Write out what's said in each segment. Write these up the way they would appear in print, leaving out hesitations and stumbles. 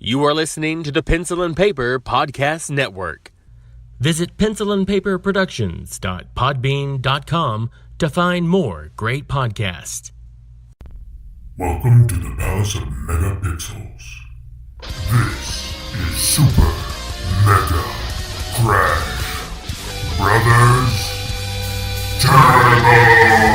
You are listening to the Pencil and Paper Podcast Network. Visit pencilandpaperproductions.podbean.com to find more great podcasts. Welcome to the Palace of Megapixels. This is Super Mega Crash Brothers Turbo!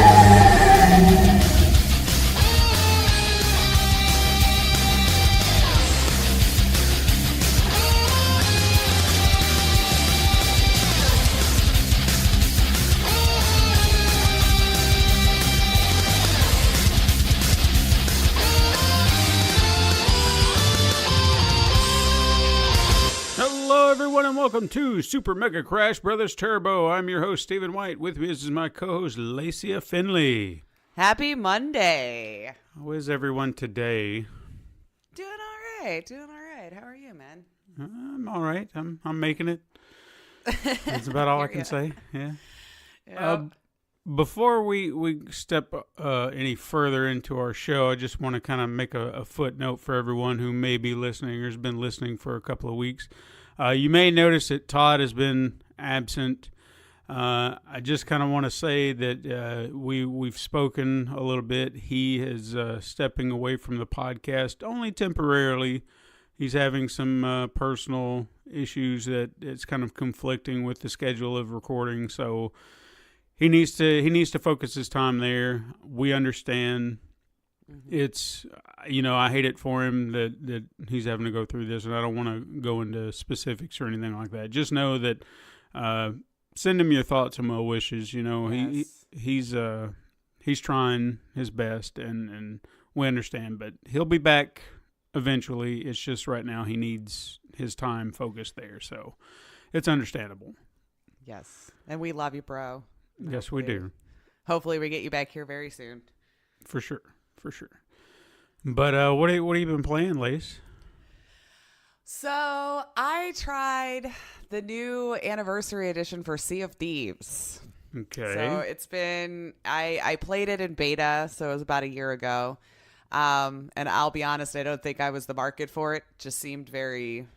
Hello, everyone, and welcome to Super Mega Crash Brothers Turbo. I'm your host, Stephen White. With me is my co-host, Laceya Finley. Happy Monday. How is everyone today? Doing all right. How are you, man? I'm all right. I'm making it. That's about all I can say. Yeah. Yep. Before we step any further into our show, I just want to kind of make a footnote for everyone who may be listening or has been listening for a couple of weeks. You may notice that Todd has been absent. I just kind of want to say that we've spoken a little bit. He is stepping away from the podcast only temporarily. He's having some personal issues that it's kind of conflicting with the schedule of recording, so he needs to focus his time there. We understand. Mm-hmm. It's, I hate it for him that he's having to go through this, and I don't want to go into specifics or anything like that. Just know that send him your thoughts and well wishes. Yes. He's trying his best, and we understand. But he'll be back eventually. It's just right now he needs his time focused there, so it's understandable. Yes, and we love you, bro. Yes, we do. Hopefully we get you back here very soon. For sure. But what have you been playing, Lace? So I tried the new anniversary edition for Sea of Thieves. Okay. So it's been, I played it in beta, so it was about a year ago. And I'll be honest, I don't think I was the market for it. It just seemed very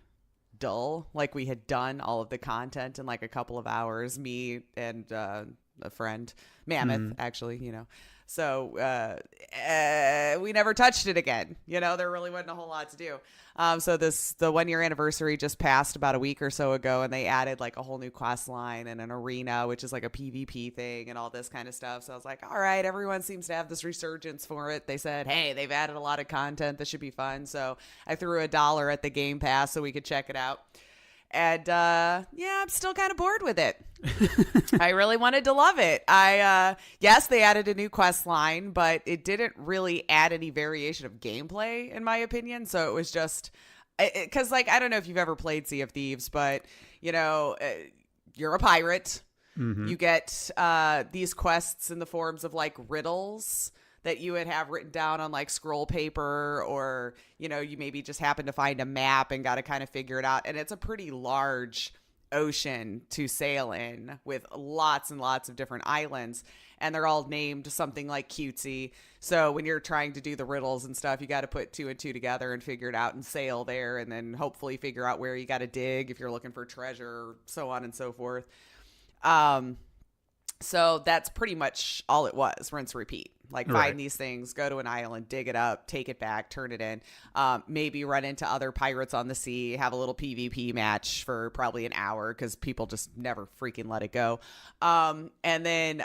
dull. Like we had done all of the content in like a couple of hours, me and a friend, Mammoth, actually, So we never touched it again. There really wasn't a whole lot to do. So the 1 year anniversary just passed about a week or so ago, and they added like a whole new quest line and an arena, which is like a PvP thing and all this kind of stuff. So I was like, all right, everyone seems to have this resurgence for it. They said, hey, they've added a lot of content. This should be fun. So I threw $1 at the Game Pass so we could check it out. And I'm still kind of bored with it. I really wanted to love it. Yes, they added a new quest line, but it didn't really add any variation of gameplay, in my opinion. So it was just, because I don't know if you've ever played Sea of Thieves, but you're a pirate. Mm-hmm. You get these quests in the forms of like riddles that you would have written down on like scroll paper, or, you maybe just happen to find a map and got to kind of figure it out. And it's a pretty large ocean to sail in with lots and lots of different islands, and they're all named something like cutesy. So when you're trying to do the riddles and stuff, you got to put 2 and 2 together and figure it out and sail there, and then hopefully figure out where you got to dig if you're looking for treasure, so on and so forth. So that's pretty much all it was. Rinse, repeat. Find these things, go to an island, dig it up, take it back, turn it in. Maybe run into other pirates on the sea, have a little PvP match for probably an hour because people just never freaking let it go. And then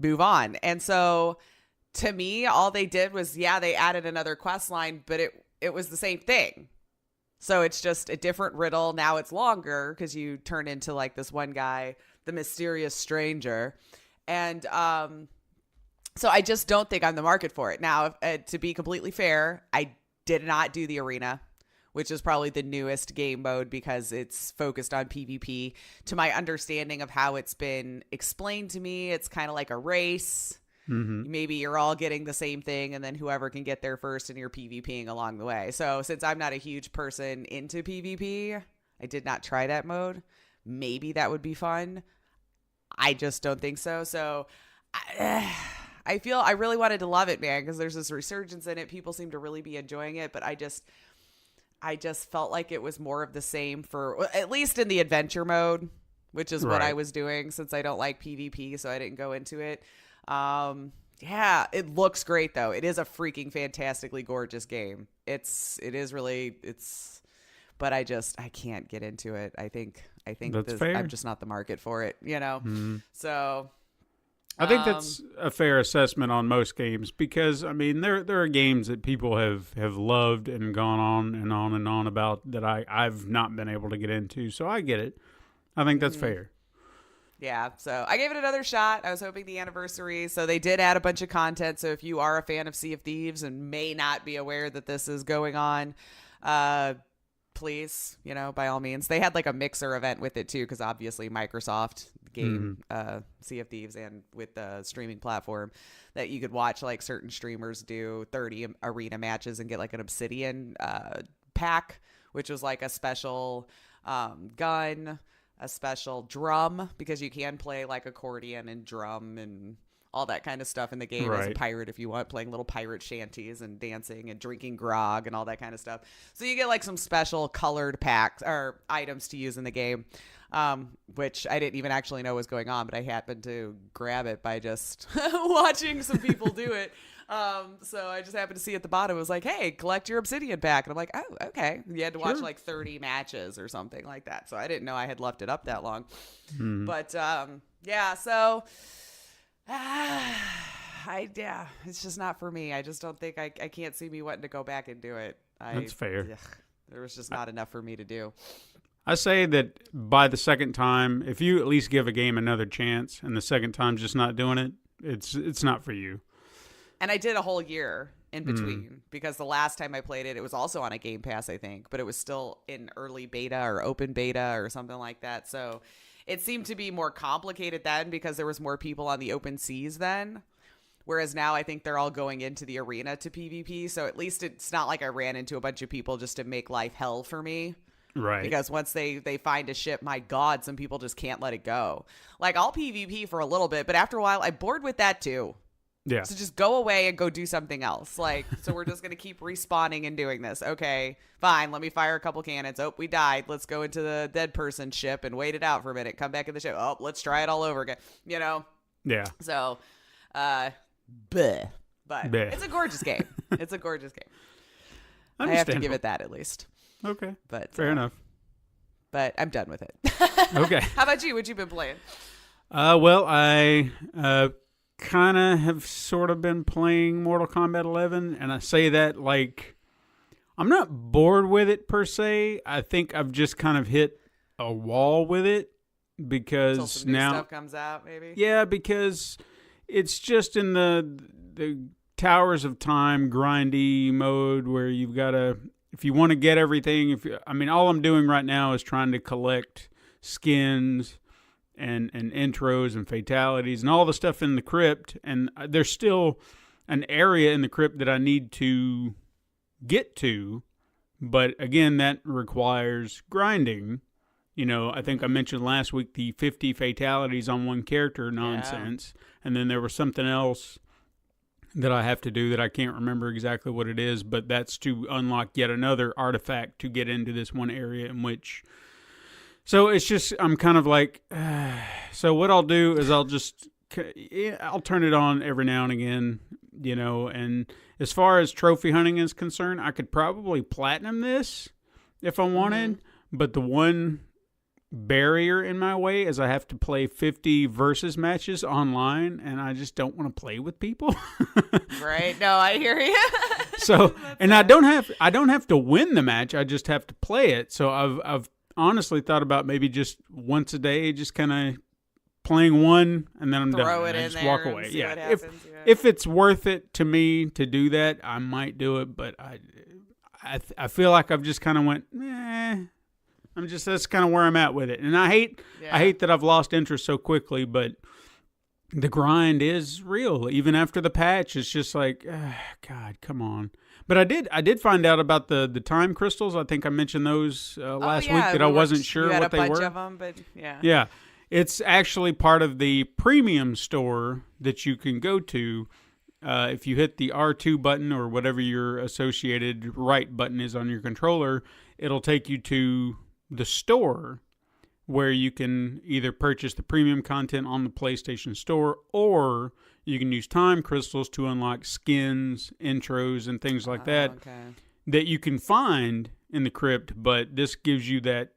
move on. And so to me, all they did was, they added another quest line, but it was the same thing. So it's just a different riddle. Now it's longer because you turn into like this one guy, the mysterious stranger. And so I just don't think I'm the market for it. Now, to be completely fair, I did not do the arena, which is probably the newest game mode because it's focused on PvP. To my understanding of how it's been explained to me, it's kind of like a race. Mm-hmm. Maybe you're all getting the same thing, and then whoever can get there first, and you're PvPing along the way. So since I'm not a huge person into PvP, I did not try that mode. Maybe that would be fun. I just don't think so. So I feel I really wanted to love it, man, because there's this resurgence in it. People seem to really be enjoying it, but I I just felt like it was more of the same for, at least in the adventure mode, which is what I was doing since I don't like PvP, so I didn't go into it. Yeah, it looks great though. It is a freaking fantastically gorgeous game. It is really, but I can't get into it. I think I'm just not the market for it, you know? Mm-hmm. So I think that's a fair assessment on most games because, I mean, there are games that people have loved and gone on and on and on about that I've not been able to get into. So I get it. I think that's fair. Yeah, so I gave it another shot. I was hoping the anniversary. So they did add a bunch of content. So if you are a fan of Sea of Thieves and may not be aware that this is going on, please, by all means. They had like a mixer event with it too, because obviously Microsoft game Sea of Thieves, and with the streaming platform that you could watch like certain streamers do 30 arena matches and get like an Obsidian pack, which was like a special gun, a special drum, because you can play like accordion and drum and all that kind of stuff in the game as a pirate if you want, playing little pirate shanties and dancing and drinking grog and all that kind of stuff. So you get like some special colored packs or items to use in the game, which I didn't even actually know was going on, but I happened to grab it by just watching some people do it. So I just happened to see at the bottom, it was like, hey, collect your Obsidian pack. And I'm like, oh, okay. You had to watch like 30 matches or something like that. So I didn't know I had left it up that long. But yeah, so it's just not for me. I just don't think I can't see me wanting to go back and do it. That's fair. There was just not enough for me to do. I say that by the second time, if you at least give a game another chance and the second time just not doing it, it's not for you. And I did a whole year in between because the last time I played it, it was also on a Game Pass, I think, but it was still in early beta or open beta or something like that. So it seemed to be more complicated then because there was more people on the open seas then. Whereas now I think they're all going into the arena to PvP. So at least it's not like I ran into a bunch of people just to make life hell for me. Right. Because once they find a ship, my God, some people just can't let it go. Like, I'll PvP for a little bit, but after a while, I'm bored with that too. Yeah. So just go away and go do something else. Like, so we're just going to keep respawning and doing this. Okay, fine. Let me fire a couple cannons. Oh, we died. Let's go into the dead person ship and wait it out for a minute. Come back in the ship. Oh, let's try it all over again. Yeah. So, bleh. But bleh. It's a gorgeous game. It's a gorgeous game. I have to give it that at least. Okay. But fair enough. But I'm done with it. Okay. How about you? What you been playing? Well, I kind of have sort of been playing Mortal Kombat 11, and I say that like I'm not bored with it per se. I think I've just kind of hit a wall with it because Until some new now stuff comes out, maybe. Yeah, because it's just in the Towers of Time grindy mode where you've got to, if you want to get everything, all I'm doing right now is trying to collect skins and intros and fatalities and all the stuff in the crypt, and there's still an area in the crypt that I need to get to, but again, that requires grinding. I think I mentioned last week the 50 fatalities on one character nonsense, and then there was something else that I have to do that I can't remember exactly what it is, but that's to unlock yet another artifact to get into this one area in which... So it's just, I'm kind of like, so what I'll do is I'll turn it on every now and again, and as far as trophy hunting is concerned, I could probably platinum this if I wanted, but the one barrier in my way is I have to play 50 versus matches online, and I just don't want to play with people. Right. No, I hear you. So, and I don't have to win the match. I just have to play it. So I've honestly thought about maybe just once a day, just kind of playing one, and then I'm done. Throw it I in just there walk and away. see Yeah. what happens. If it's worth it to me to do that, I might do it. But I feel like I've just kind of went, that's kind of where I'm at with it. And I hate that I've lost interest so quickly, but the grind is real. Even after the patch, it's just like, God, come on. But I did find out about the time crystals. I think I mentioned those last week that I wasn't sure what they were. You had a bunch of them, but yeah. Yeah. It's actually part of the premium store that you can go to. if you hit the R2 button or whatever your associated right button is on your controller, it'll take you to the store where you can either purchase the premium content on the PlayStation Store, or you can use time crystals to unlock skins, intros, and things like that that you can find in the crypt. But this gives you that,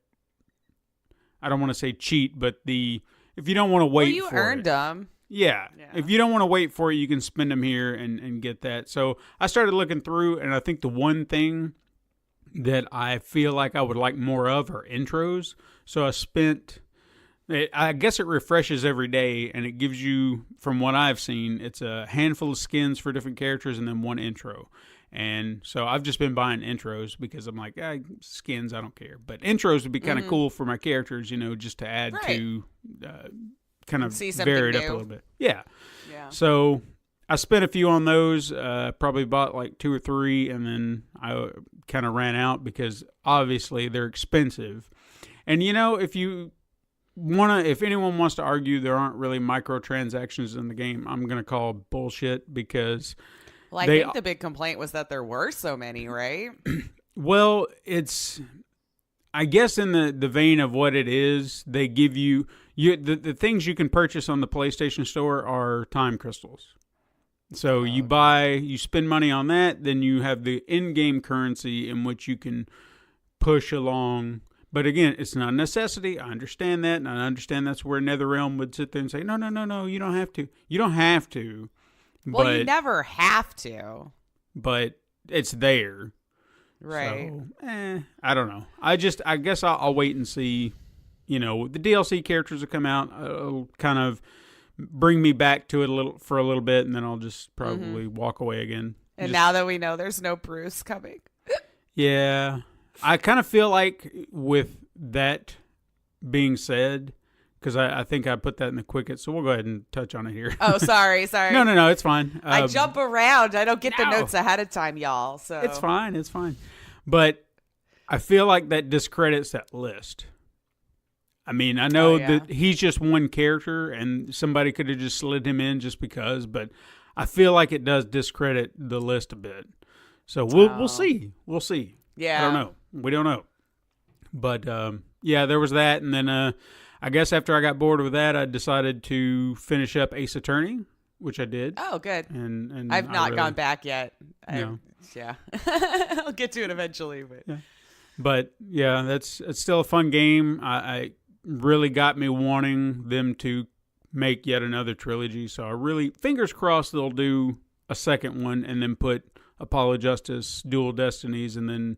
I don't want to say cheat, but if you don't want to wait for it. Well, you earned them. Yeah. If you don't want to wait for it, you can spend them here and get that. So I started looking through, and I think the one thing that I feel like I would like more of are intros. So I guess it refreshes every day, and it gives you, from what I've seen, it's a handful of skins for different characters and then one intro. And so I've just been buying intros because I'm like, skins, I don't care. But intros would be kind of cool for my characters, just to add to kind of vary it up a little bit. Yeah. So I spent a few on those, probably bought like 2 or 3, and then I kind of ran out because obviously they're expensive. And if anyone wants to argue there aren't really microtransactions in the game, I'm going to call bullshit because... Well, I think the big complaint was that there were so many, right? Well, it's, I guess in the vein of what it is, they give you the things you can purchase on the PlayStation Store are time crystals. So you spend money on that, then you have the in-game currency in which you can push along. But again, it's not a necessity. I understand that, and I understand that's where NetherRealm would sit there and say, no, you don't have to. You don't have to. Well, you never have to. But it's there. Right. So, I don't know. I guess I'll wait and see. The DLC characters will come out. It'll kind of bring me back to it for a little bit, and then I'll just probably walk away again. And now that we know there's no Bruce coming. Yeah. I kind of feel like with that being said... Because I think I put that in the quicket, so we'll go ahead and touch on it here. Oh, sorry. No, it's fine. I jump around. I don't get the notes ahead of time, y'all. So it's fine. But I feel like that discredits that list. I mean, I know that he's just one character, and somebody could have just slid him in just because, but I feel like it does discredit the list a bit. So we'll see. We'll see. Yeah. I don't know. We don't know. But, there was that, and then... I guess after I got bored with that, I decided to finish up Ace Attorney, which I did. Oh, good. And I've not gone back yet. No. Yeah. I'll get to it eventually. But it's still a fun game. I really got me wanting them to make yet another trilogy. So I really, fingers crossed they'll do a second one and then put Apollo Justice, Dual Destinies, and then...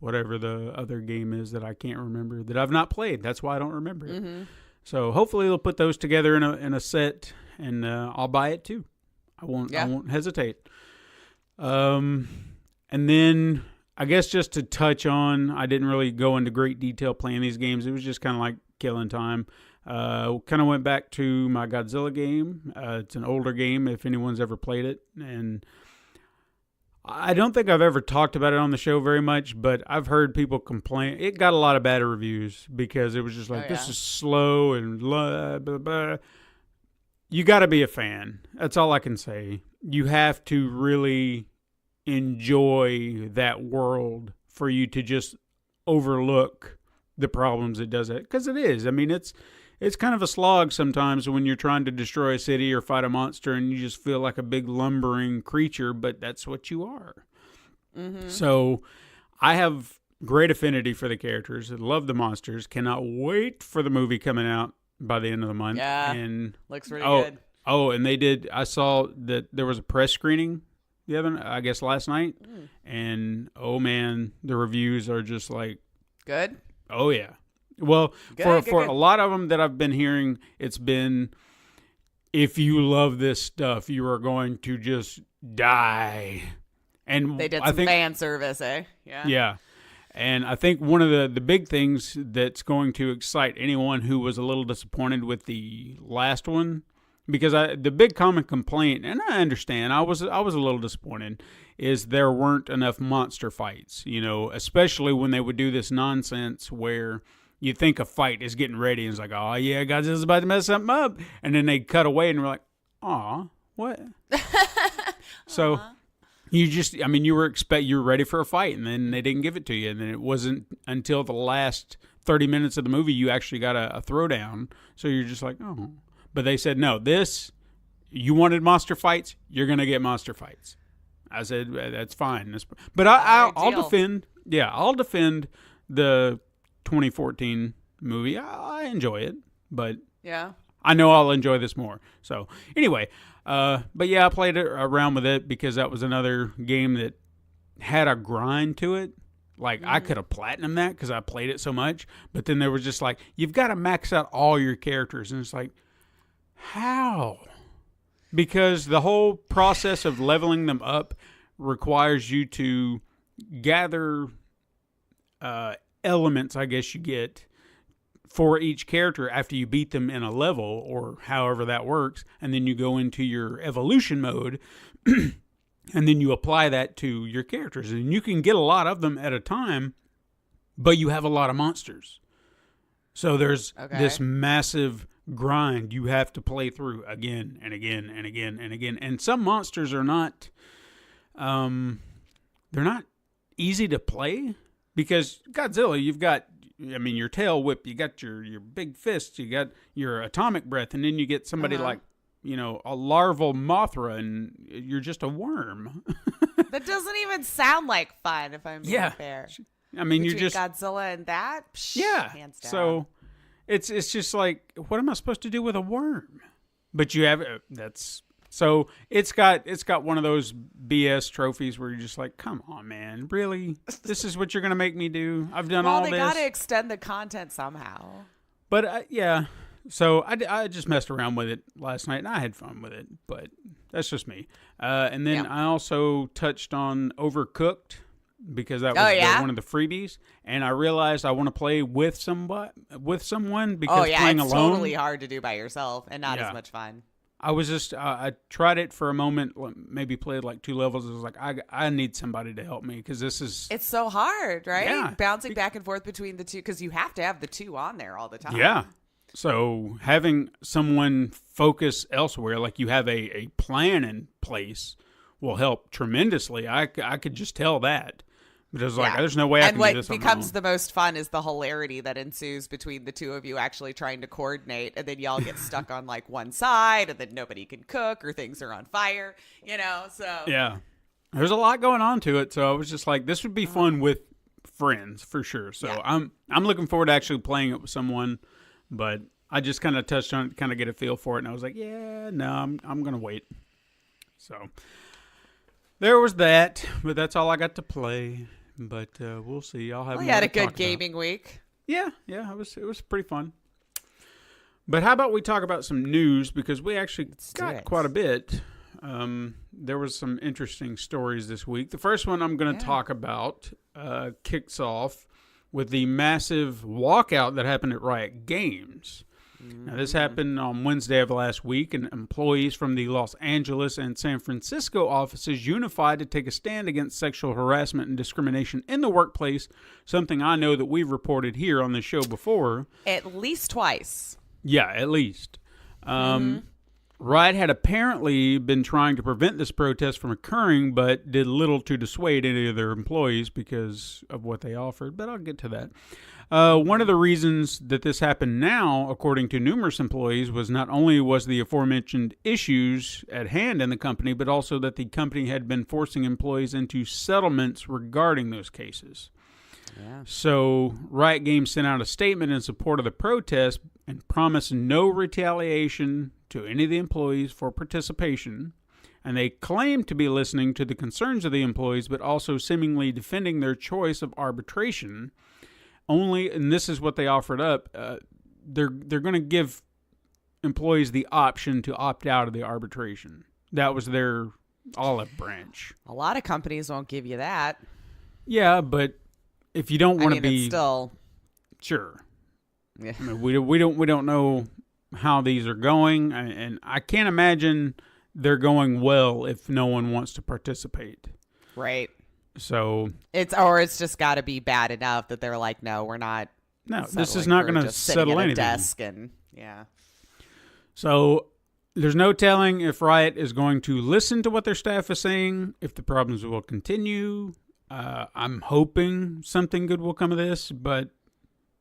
whatever the other game is that I can't remember that I've not played. That's why I don't remember it. So hopefully they'll put those together in a set, and I'll buy it too. I won't hesitate. And then I guess just to touch on, I didn't really go into great detail playing these games. It was just kind of like killing time. Kind of went back to my Godzilla game. It's an older game if anyone's ever played it, and I don't think I've ever talked about it on the show very much, but I've heard people complain. It got a lot of bad reviews because it was just like, this is slow and blah, blah, blah. You got to be a fan. That's all I can say. You have to really enjoy that world for you to just overlook the problems it does. Because it is. I mean, it's kind of a slog sometimes when you're trying to destroy a city or fight a monster and you just feel like a big lumbering creature, but that's what you are. So I have great affinity for the characters. I love the monsters. Cannot wait for the movie coming out by the end of the month. Yeah, and looks really good. Oh, and they did. I saw that there was a press screening last night. And oh man, the reviews are just like... good? Oh yeah. Well, for a lot of them that I've been hearing, it's been, if you love this stuff, you are going to just die. And they did some fan service, eh? Yeah. Yeah. And I think one of the big things that's going to excite anyone who was a little disappointed with the last one, because the big common complaint, and I understand, I was a little disappointed, is there weren't enough monster fights, especially when they would do this nonsense where you think a fight is getting ready and it's like, oh yeah, Godzilla's about to mess something up. And then they cut away and we're like, aw, What? So you were ready for a fight, and then they didn't give it to you, and then it wasn't until the last 30 minutes of the movie you actually got a throwdown. So you're just like, oh. But they said, no, you wanted monster fights, you're going to get monster fights. I said, that's fine. But I'll defend the 2014 movie. I enjoy it, but yeah, I know I'll enjoy this more. So anyway, but yeah, I played around with it because that was another game that had a grind to it. Like, I could have platinumed that because I played it so much. But then there was just like, you've got to max out all your characters. And it's like, how? Because the whole process of leveling them up requires you to gather elements, I guess you get, for each character after you beat them in a level or however that works. And then you go into your evolution mode and then you apply that to your characters. And you can get a lot of them at a time, but you have a lot of monsters. So there's this massive grind you have to play through again and again and again and again. And some monsters are not, they're not easy to play because Godzilla, you've got, your tail whip, you got your big fists, you got your atomic breath, and then you get somebody like, a larval Mothra, and you're just a worm. That doesn't even sound like fun, if I'm being fair. Between you're just Godzilla and that. Hands down. So it's just like, what am I supposed to do with a worm? But you have so it's got one of those BS trophies where you're just like, come on, man, really? This is what you're gonna make me do? I've done all this. Well, they gotta extend the content somehow. But yeah. So I just messed around with it last night, and I had fun with it, but that's just me. And then I also touched on Overcooked because that was one of the freebies, and I realized I want to play with someone because playing it's alone totally hard to do by yourself and not as much fun. I was just I tried it for a moment, maybe played like 2 levels. I was like, I need somebody to help me because it's so hard, right? Yeah. Bouncing back and forth between the two because you have to have the two on there all the time. Yeah. So having someone focus elsewhere, like you have a plan in place, will help tremendously. I could just tell that. But it was like, there's no way I can do this on my own. And what becomes the most fun is the hilarity that ensues between the two of you actually trying to coordinate, and then y'all get stuck on like one side, and then nobody can cook, or things are on fire, so. Yeah. There's a lot going on to it, so I was just like, this would be fun with friends, for sure. So I'm looking forward to actually playing it with someone. But I just kind of touched on it, kind of get a feel for it, and I was like, I'm going to wait. So there was that, but that's all I got to play. But we'll see. I'll have. We had a good gaming week. Yeah, it was pretty fun. But how about we talk about some news, because we actually got quite a bit. There was some interesting stories this week. The first one I'm going to talk about kicks off with the massive walkout that happened at Riot Games. Now, this happened on Wednesday of last week, and employees from the Los Angeles and San Francisco offices unified to take a stand against sexual harassment and discrimination in the workplace, something I know that we've reported here on the show before. At least twice. Yeah, at least. Riot had apparently been trying to prevent this protest from occurring, but did little to dissuade any of their employees because of what they offered, but I'll get to that. One of the reasons that this happened now, according to numerous employees, was not only was the aforementioned issues at hand in the company, but also that the company had been forcing employees into settlements regarding those cases. Yeah. So Riot Games sent out a statement in support of the protest and promised no retaliation to any of the employees for participation. And they claimed to be listening to the concerns of the employees, but also seemingly defending their choice of arbitration. Only, and this is what they offered up, they're going to give employees the option to opt out of the arbitration. That was their olive branch. A lot of companies won't give you that. Yeah, but if you don't want to be, it's still sure. Yeah. I mean, we don't know how these are going, and I can't imagine they're going well if no one wants to participate. Right. So it's just got to be bad enough that they're like, no, we're not. No, this is not going to settle anything. Desk and yeah. So There's no telling if Riot is going to listen to what their staff is saying, if the problems will continue. I'm hoping something good will come of this, but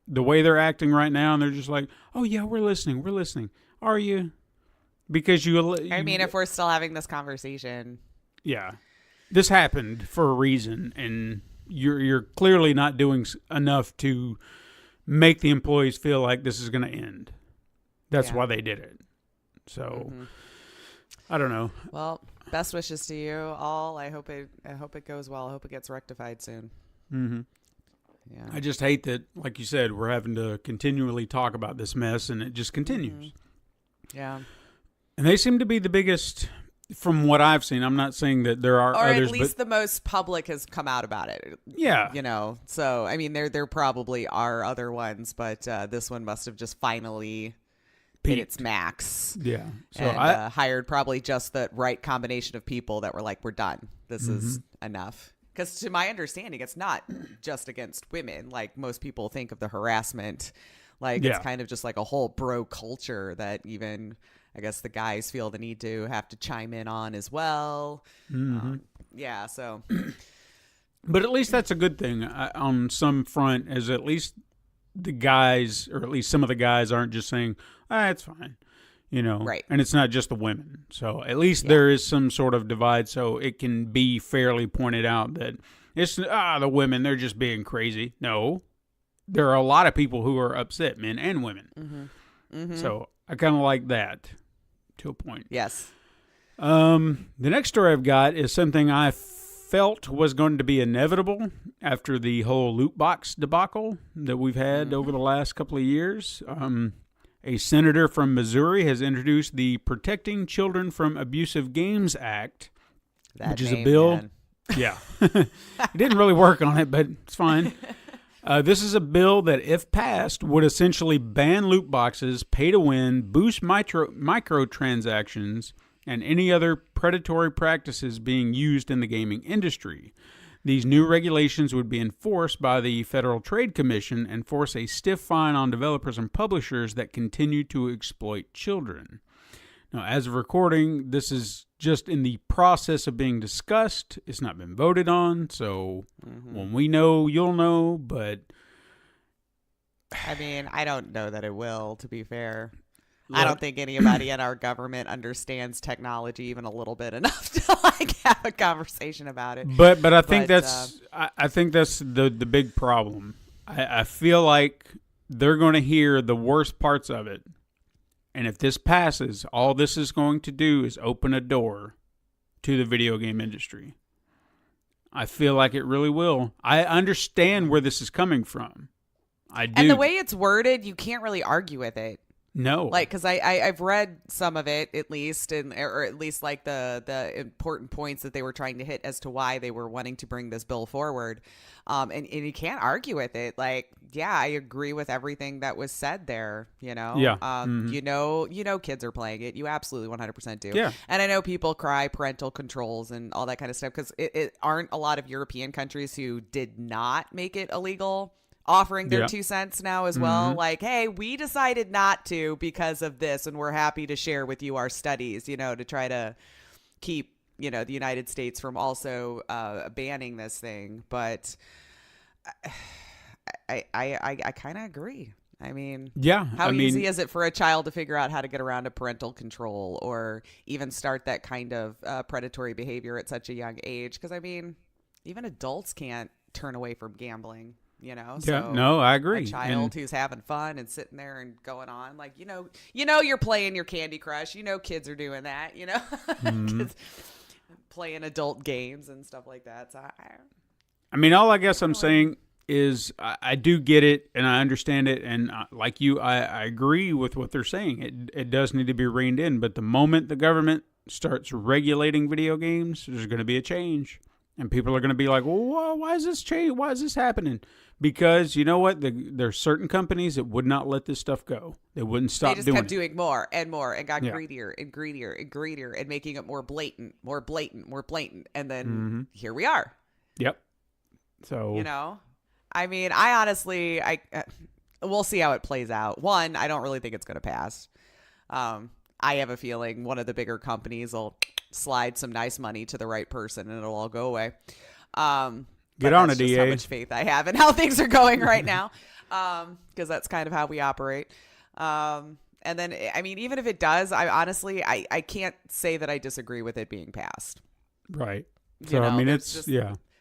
the way they're acting right now, and they're just like, oh yeah, we're listening. Are you? Because I mean, if we're still having this conversation. Yeah. This happened for a reason, and you're clearly not doing enough to make the employees feel like this is going to end. That's why they did it. So, I don't know. Well, best wishes to you all. I hope it goes well. I hope it gets rectified soon. Mm-hmm. Yeah. I just hate that, like you said, we're having to continually talk about this mess, and it just continues. Yeah. And they seem to be the biggest, from what I've seen. I'm not saying that there are others, or at least the most public has come out about it. Yeah. You know, so, I mean, there probably are other ones, but this one must have just finally hit its max. Yeah. So and hired probably just the right combination of people that were like, we're done. This is enough. Because to my understanding, it's not just against women. Like most people think of the harassment. Like it's kind of just like a whole bro culture that even, I guess, the guys feel the need to have to chime in on as well. Yeah, so. But at least that's a good thing on some front, is at least the guys, or at least some of the guys, aren't just saying, it's fine, you know. Right. And it's not just the women. So at least there is some sort of divide, so it can be fairly pointed out that it's, the women, they're just being crazy. No. There are a lot of people who are upset, men and women. So I kind of like that to a point. Yes. The next story I've got is something I felt was going to be inevitable after the whole loot box debacle that we've had over the last couple of years. A senator from Missouri has introduced the Protecting Children from Abusive Games Act, which is a bill. Man. Yeah. It didn't really work on it, but it's fine. This is a bill that, if passed, would essentially ban loot boxes, pay to win, boost microtransactions, and any other predatory practices being used in the gaming industry. These new regulations would be enforced by the Federal Trade Commission and force a stiff fine on developers and publishers that continue to exploit children. Now, as of recording, this is just in the process of being discussed. It's not been voted on, so when we know, you'll know, but... I mean, I don't know that it will, to be fair. I don't think anybody in our government understands technology even a little bit enough to like have a conversation about it. But I think that's the big problem. I feel like they're going to hear the worst parts of it, and if this passes, all this is going to do is open a door to the video game industry. I feel like it really will. I understand where this is coming from. I do. And the way it's worded, you can't really argue with it. No. Like, because I've read some of it, at least, or at least like the important points that they were trying to hit as to why they were wanting to bring this bill forward. And you can't argue with it. Like, yeah, I agree with everything that was said there, you know? Yeah. You know, kids are playing it. You absolutely 100% do. Yeah. And I know people cry parental controls and all that kind of stuff because it aren't a lot of European countries who did not make it illegal offering their 2 cents now as well. Like, hey, we decided not to because of this, and we're happy to share with you our studies, you know, to try to keep, you know, the United States from also banning this thing. But I kind of agree. I mean, how easy is it for a child to figure out how to get around a parental control or even start that kind of predatory behavior at such a young age? Because, I mean, even adults can't turn away from gambling. You know, yeah, no, I agree. A child who's having fun and sitting there and going on, like, you know, you're playing your Candy Crush. You know, kids are doing that. You know, kids playing adult games and stuff like that. So, I mean, all I guess I'm saying is I do get it and I understand it, and like you, I agree with what they're saying. It does need to be reined in, but the moment the government starts regulating video games, there's going to be a change. And people are going to be like, well, why is this change? Why is this happening? Because you know what? There are certain companies that would not let this stuff go. They wouldn't stop doing it. They just kept doing more and more and got greedier and greedier and greedier and making it more blatant. And then here we are. Yep. So, you know, I mean, I honestly, we'll see how it plays out. One, I don't really think it's going to pass. I have a feeling one of the bigger companies will slide some nice money to the right person and it'll all go away. Get on it, EA. How much faith I have in how things are going right now, because that's kind of how we operate. And then, I mean, even if it does, I can't say that I disagree with it being passed. Right. So, I mean, it's just,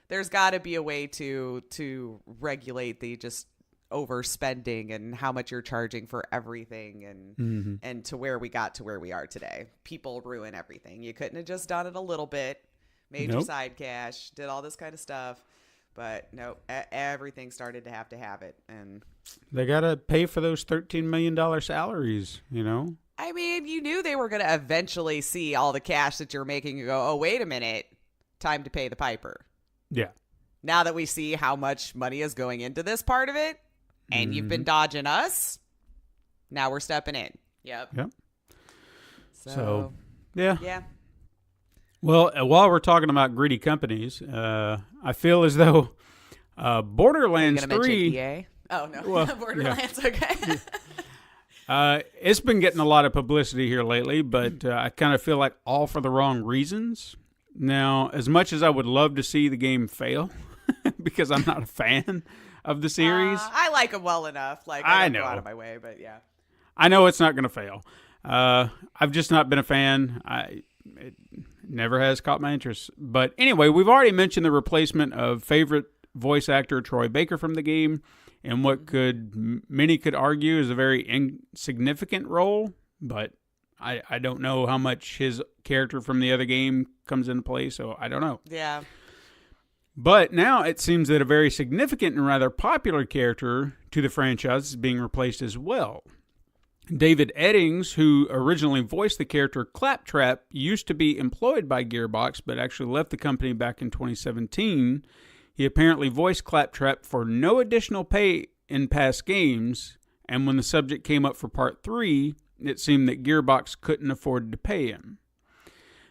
there's got to be a way to regulate the just overspending and how much you're charging for everything and to where we got to where we are today. People ruin everything. You couldn't have just done it a little bit, made your side cash, did all this kind of stuff. But no, everything started to have it. And they got to pay for those $13 million salaries, you know? I mean, you knew they were going to eventually see all the cash that you're making and go, oh, wait a minute, time to pay the piper. Yeah. Now that we see how much money is going into this part of it, and you've been dodging us, now we're stepping in. Yep. So yeah. Yeah. Well, while we're talking about greedy companies, I feel as though Borderlands 3... EA? Oh, no. Well, Borderlands, okay. It's been getting a lot of publicity here lately, but I kind of feel like all for the wrong reasons. Now, as much as I would love to see the game fail, because I'm not a fan of the series. I like them well enough. Like, I don't go out of my way, but yeah. I know it's not going to fail. I've just not been a fan. It never has caught my interest. But anyway, we've already mentioned the replacement of favorite voice actor Troy Baker from the game in what many could argue is a very insignificant role, but I don't know how much his character from the other game comes into play, so I don't know. Yeah. But now it seems that a very significant and rather popular character to the franchise is being replaced as well. David Eddings, who originally voiced the character Claptrap, used to be employed by Gearbox, but actually left the company back in 2017. He apparently voiced Claptrap for no additional pay in past games, and when the subject came up for Part 3, it seemed that Gearbox couldn't afford to pay him.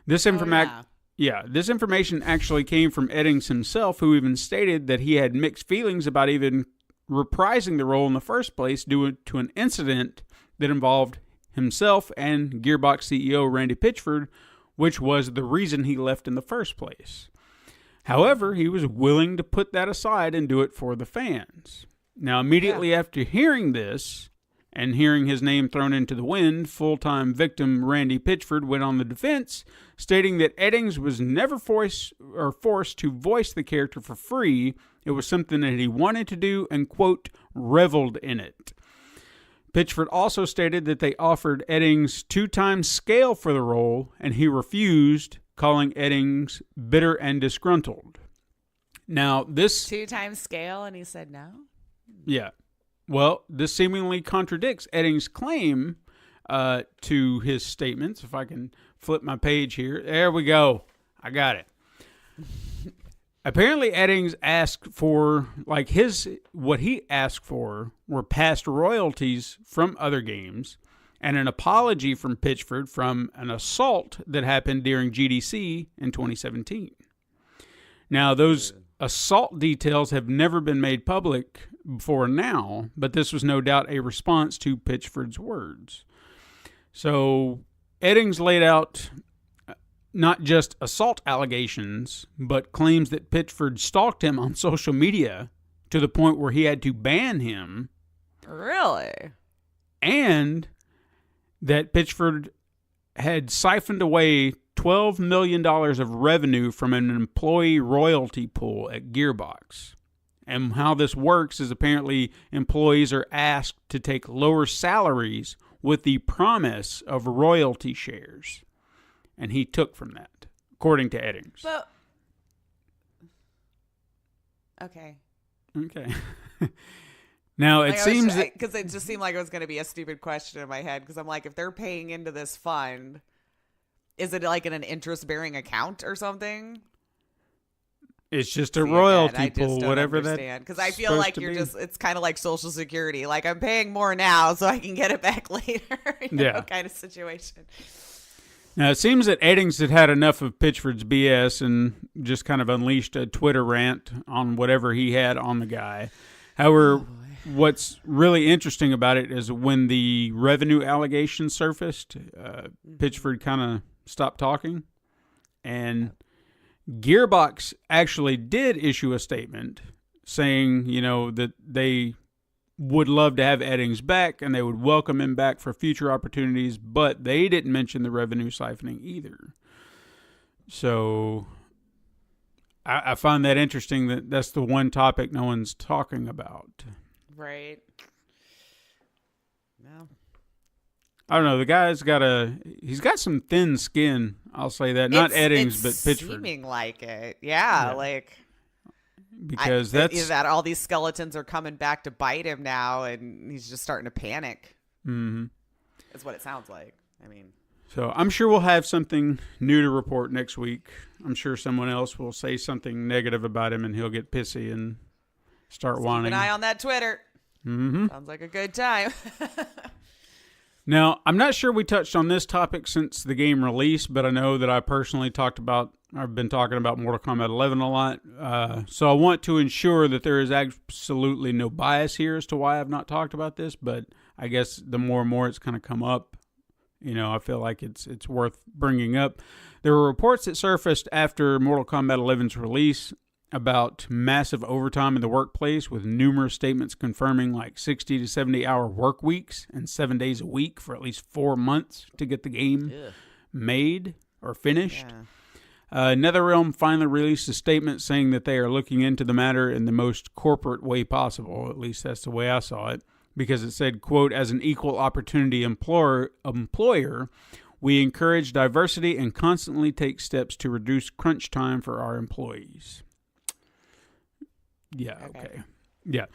This information actually came from Eddings himself, who even stated that he had mixed feelings about even reprising the role in the first place due to an incident that involved himself and Gearbox CEO Randy Pitchford, which was the reason he left in the first place. However, he was willing to put that aside and do it for the fans. Now, immediately after hearing this, and hearing his name thrown into the wind, full-time victim Randy Pitchford went on the defense, stating that Eddings was never forced to voice the character for free. It was something that he wanted to do and, quote, reveled in it. Pitchford also stated that they offered Eddings 2x scale for the role, and he refused, calling Eddings bitter and disgruntled. Now, this... 2x scale, and he said no? Yeah. Well, this seemingly contradicts Eddings' claim to his statements. If I can flip my page here. There we go. I got it. Apparently, Eddings asked for, what he asked for were past royalties from other games and an apology from Pitchford from an assault that happened during GDC in 2017. Now, those assault details have never been made public before now, but this was no doubt a response to Pitchford's words. So, Eddings laid out not just assault allegations, but claims that Pitchford stalked him on social media to the point where he had to ban him. Really? And that Pitchford had siphoned away $12 million of revenue from an employee royalty pool at Gearbox. And how this works is apparently employees are asked to take lower salaries with the promise of royalty shares. And he took from that, according to Eddings. But, okay. Now, it seems that... Because it just seemed like it was going to be a stupid question in my head. Because I'm like, if they're paying into this fund, is it like in an interest-bearing account or something? It's just a royalty pool, whatever that. Because I feel like it's kind of like Social Security. Like, I'm paying more now so I can get it back later. Kind of situation. Now, it seems that Eddings had enough of Pitchford's BS and just kind of unleashed a Twitter rant on whatever he had on the guy. However, what's really interesting about it is when the revenue allegations surfaced, Pitchford kind of stopped talking, and Gearbox actually did issue a statement saying, that they would love to have Eddings back and they would welcome him back for future opportunities, but they didn't mention the revenue siphoning either. So I find that interesting that that's the one topic no one's talking about. Right. No. I don't know. The guy's he's got some thin skin. I'll say that. Not Eddings, but Pitchford. Seeming like it. Yeah. Because is that all these skeletons are coming back to bite him now, and he's just starting to panic. Mm-hmm. Is what it sounds like. I mean. So I'm sure we'll have something new to report next week. I'm sure someone else will say something negative about him, and he'll get pissy and start whining. Keep an eye on that Twitter. Mm-hmm. Sounds like a good time. Now, I'm not sure we touched on this topic since the game release, but I know that I personally I've been talking about Mortal Kombat 11 a lot. So I want to ensure that there is absolutely no bias here as to why I've not talked about this, but I guess the more and more it's kind of come up, I feel like it's worth bringing up. There were reports that surfaced after Mortal Kombat 11's release about massive overtime in the workplace, with numerous statements confirming 60 to 70 hour work weeks and 7 days a week for at least 4 months to get the game made or finished. Yeah. NetherRealm finally released a statement saying that they are looking into the matter in the most corporate way possible. At least that's the way I saw it, because it said, quote, "As an equal opportunity employer, we encourage diversity and constantly take steps to reduce crunch time for our employees." Yeah, okay. Yeah.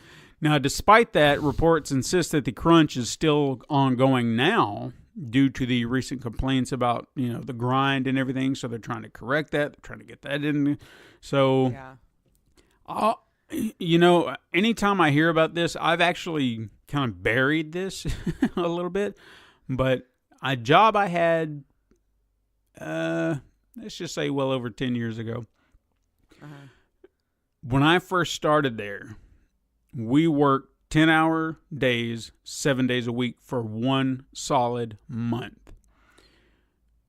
Now, despite that, reports insist that the crunch is still ongoing now due to the recent complaints about, the grind and everything. So they're trying to correct that. They're trying to get that in. So, anytime I hear about this, I've actually kind of buried this a little bit. But a job I had, let's just say well over 10 years ago. Uh-huh. When I first started there, we worked 10-hour days, 7 days a week for one solid month.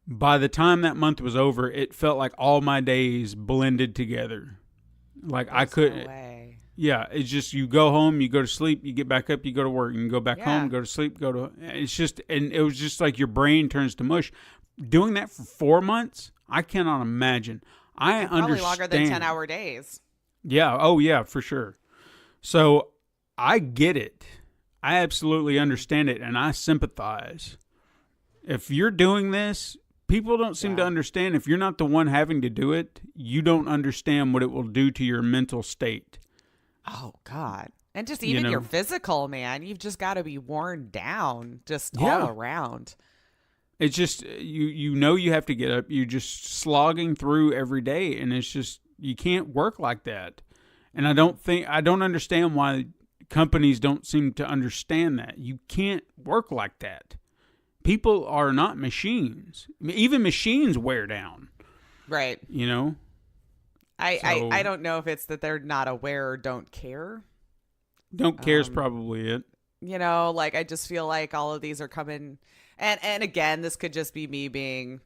By the time that month was over, it felt like all my days blended together. I couldn't. No way. Yeah, it's just you go home, you go to sleep, you get back up, you go to work, you go back home, go to sleep, it's just, and it was just like your brain turns to mush. Doing that for 4 months, I cannot imagine. I understand. Probably longer than 10-hour days. Yeah. Oh, yeah, for sure. So I get it. I absolutely understand it, and I sympathize. If you're doing this, people don't seem to understand. If you're not the one having to do it, you don't understand what it will do to your mental state. Oh, God. And just even your physical, man. You've just got to be worn down all around. It's just, you have to get up. You're just slogging through every day, and it's just, you can't work like that. And I don't understand why companies don't seem to understand that. You can't work like that. People are not machines. Even machines wear down. Right. I don't know if it's that they're not aware or don't care. Don't care is probably it. I just feel like all of these are coming. And again, this could just be me being,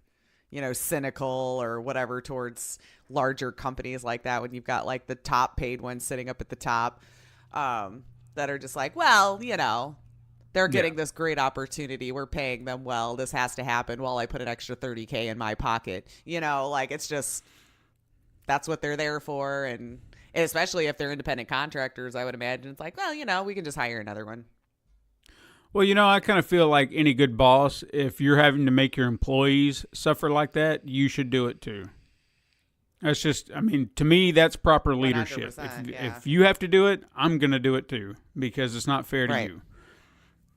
cynical or whatever towards larger companies like that, when you've got the top paid ones sitting up at the top that are just they're getting this great opportunity. We're paying them well. This has to happen while I put an extra $30K in my pocket. It's just, that's what they're there for. And especially if they're independent contractors, I would imagine it's we can just hire another one. Well, I kind of feel like any good boss, if you're having to make your employees suffer like that, you should do it too. That's just, to me, that's proper leadership. If you have to do it, I'm going to do it too, because it's not fair to you.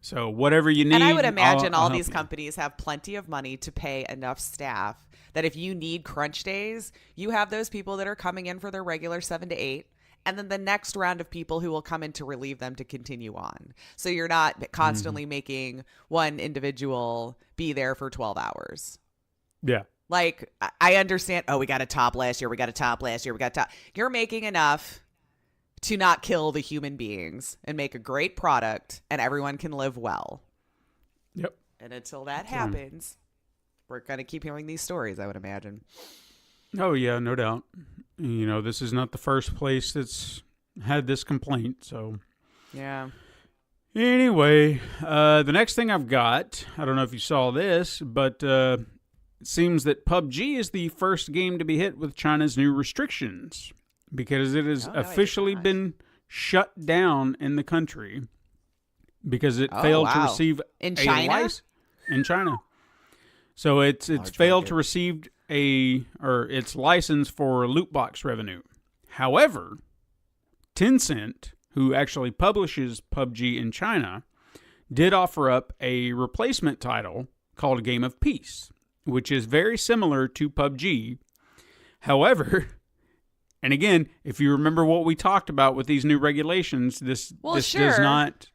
So whatever you need. And I would imagine all these companies have plenty of money to pay enough staff that if you need crunch days, you have those people that are coming in for their regular 7 to 8. And then the next round of people who will come in to relieve them to continue on. So you're not constantly making one individual be there for 12 hours. Yeah. I understand, we got a top last year, we got a top last year, we got top. You're making enough to not kill the human beings and make a great product and everyone can live well. Yep. And until that happens, we're going to keep hearing these stories, I would imagine. Oh, yeah, no doubt. You know, this is not the first place that's had this complaint, so. Yeah. Anyway, the next thing I've got, I don't know if you saw this, but it seems that PUBG is the first game to be hit with China's new restrictions because it has officially been shut down in the country because it failed to receive in China? In China. So it's failed to receive its license for loot box revenue. However, Tencent, who actually publishes PUBG in China, did offer up a replacement title called Game of Peace, which is very similar to PUBG. However, and again, if you remember what we talked about with these new regulations, this does not.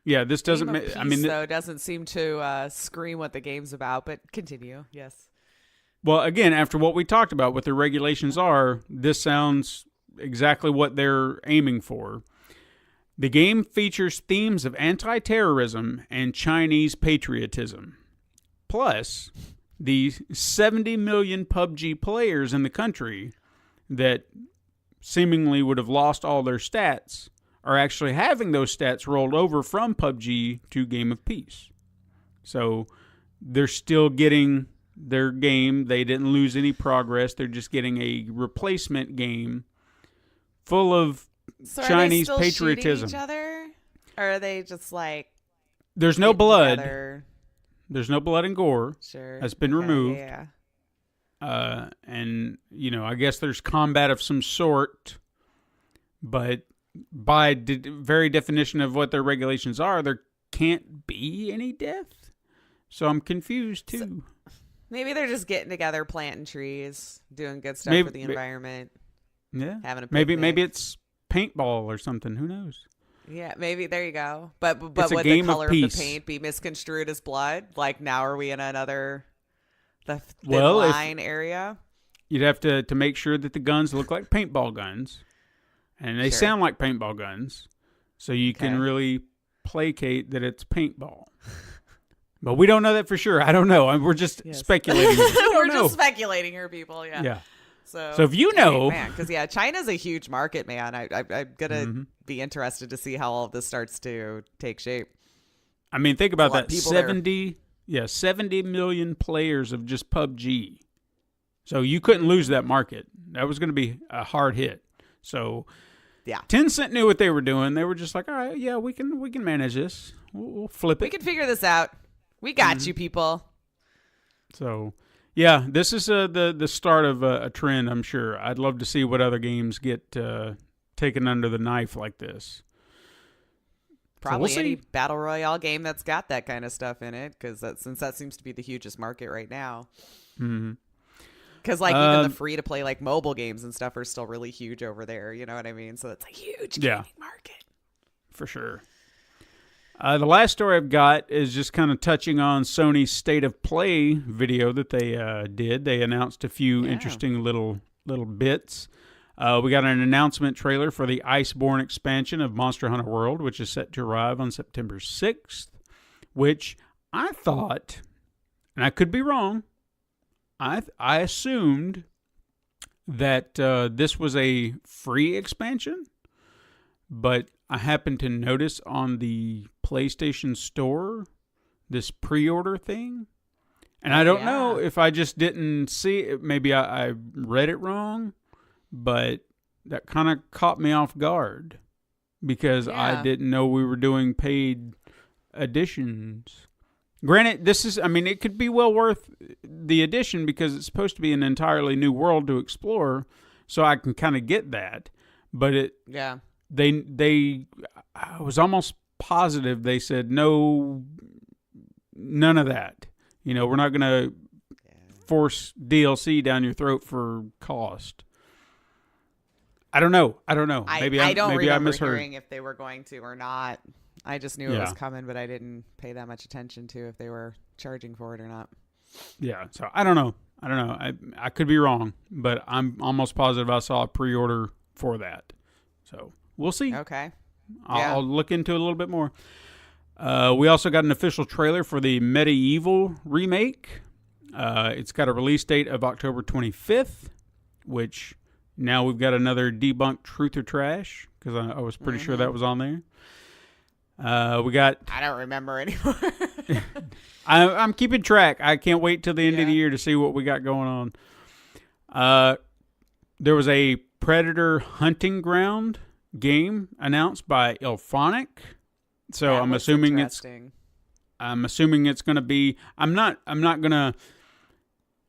Yeah, this doesn't. Game of Peace, though, doesn't seem to scream what the game's about. But continue. Yes. Well, again, after what we talked about, what the regulations are, this sounds exactly what they're aiming for. The game features themes of anti-terrorism and Chinese patriotism. Plus, the 70 million PUBG players in the country that seemingly would have lost all their stats are actually having those stats rolled over from PUBG to Game of Peace. So they're still getting their game. They didn't lose any progress. They're just getting a replacement game full of Chinese are they still patriotism. Shooting each other? Or are they just like there's no blood. Together? There's no blood and gore. Sure. That's been removed. Yeah. And you know, I guess there's combat of some sort, but by very definition of what their regulations are, there can't be any death. So I'm confused too. So, maybe they're just getting together, planting trees, doing good stuff for the environment. Yeah. Having a picnic. Maybe it's paintball or something. Who knows? Yeah, maybe there you go. But would the color of the paint be misconstrued as blood? Like now are we in another thin line area? You'd have to make sure that the guns look like paintball guns. And they sound like paintball guns. So you can really placate that it's paintball. But we don't know that for sure. I don't know. We're just speculating. We're just speculating here, people. Yeah. Yeah. So if you know, man, because China's a huge market, man. I'm gonna be interested to see how all of this starts to take shape. I mean, think about that. 70 million players of just PUBG. So you couldn't lose that market. That was going to be a hard hit. So yeah, Tencent knew what they were doing. They were just like, all right, yeah, we can manage this. We'll flip it. We can figure this out. We got you, people. So, yeah, this is the start of a trend, I'm sure. I'd love to see what other games get taken under the knife like this. Probably so any Battle Royale game that's got that kind of stuff in it, because since that seems to be the hugest market right now. Mm-hmm. Because even the free-to-play like mobile games and stuff are still really huge over there. You know what I mean? So it's a huge gaming market. For sure. The last story I've got is just kind of touching on Sony's State of Play video that they did. They announced a few interesting little bits. We got an announcement trailer for the Iceborne expansion of Monster Hunter World, which is set to arrive on September 6th, which I thought, and I could be wrong, I assumed that this was a free expansion, but I happened to notice on the PlayStation Store this pre-order thing, and I don't know if I just didn't see it. Maybe I read it wrong, but that kind of caught me off guard because I didn't know we were doing paid editions. Granted, it could be well worth the edition because it's supposed to be an entirely new world to explore, so I can kind of get that. But I was almost positive they said no, none of that. You know, we're not going to force DLC down your throat for cost. I don't know. Maybe I don't remember misheard. hearing if they were going to or not. I just knew it was coming, but I didn't pay that much attention to if they were charging for it or not. Yeah, so I don't know. I could be wrong, but I'm almost positive I saw a pre-order for that. So we'll see. Okay. I'll look into it a little bit more. We also got an official trailer for the Medieval remake. It's got a release date of October 25th, which now we've got another debunked Truth or Trash, because I was pretty sure that was on there. We got... I don't remember anymore. I'm keeping track. I can't wait till the end of the year to see what we got going on. There was a Predator Hunting Ground game announced by Ilphonic. So I'm assuming it's going to be... I'm not going to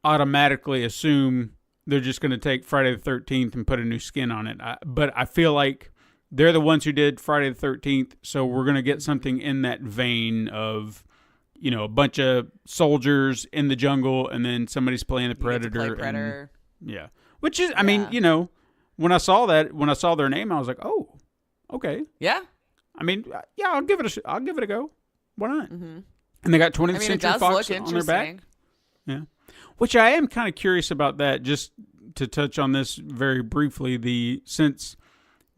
automatically assume they're just going to take Friday the 13th and put a new skin on it. But I feel like they're the ones who did Friday the 13th, so we're going to get something in that vein of, you know, a bunch of soldiers in the jungle, and then somebody's playing the Predator. Predator. Yeah. Which is, I mean, you know, when I saw their name, I was like, oh, okay. Yeah. I mean, yeah, I'll give it a go. Why not? Mm-hmm. And they got 20th Century Fox on their back. Yeah. Which I am kind of curious about that, just to touch on this very briefly. Since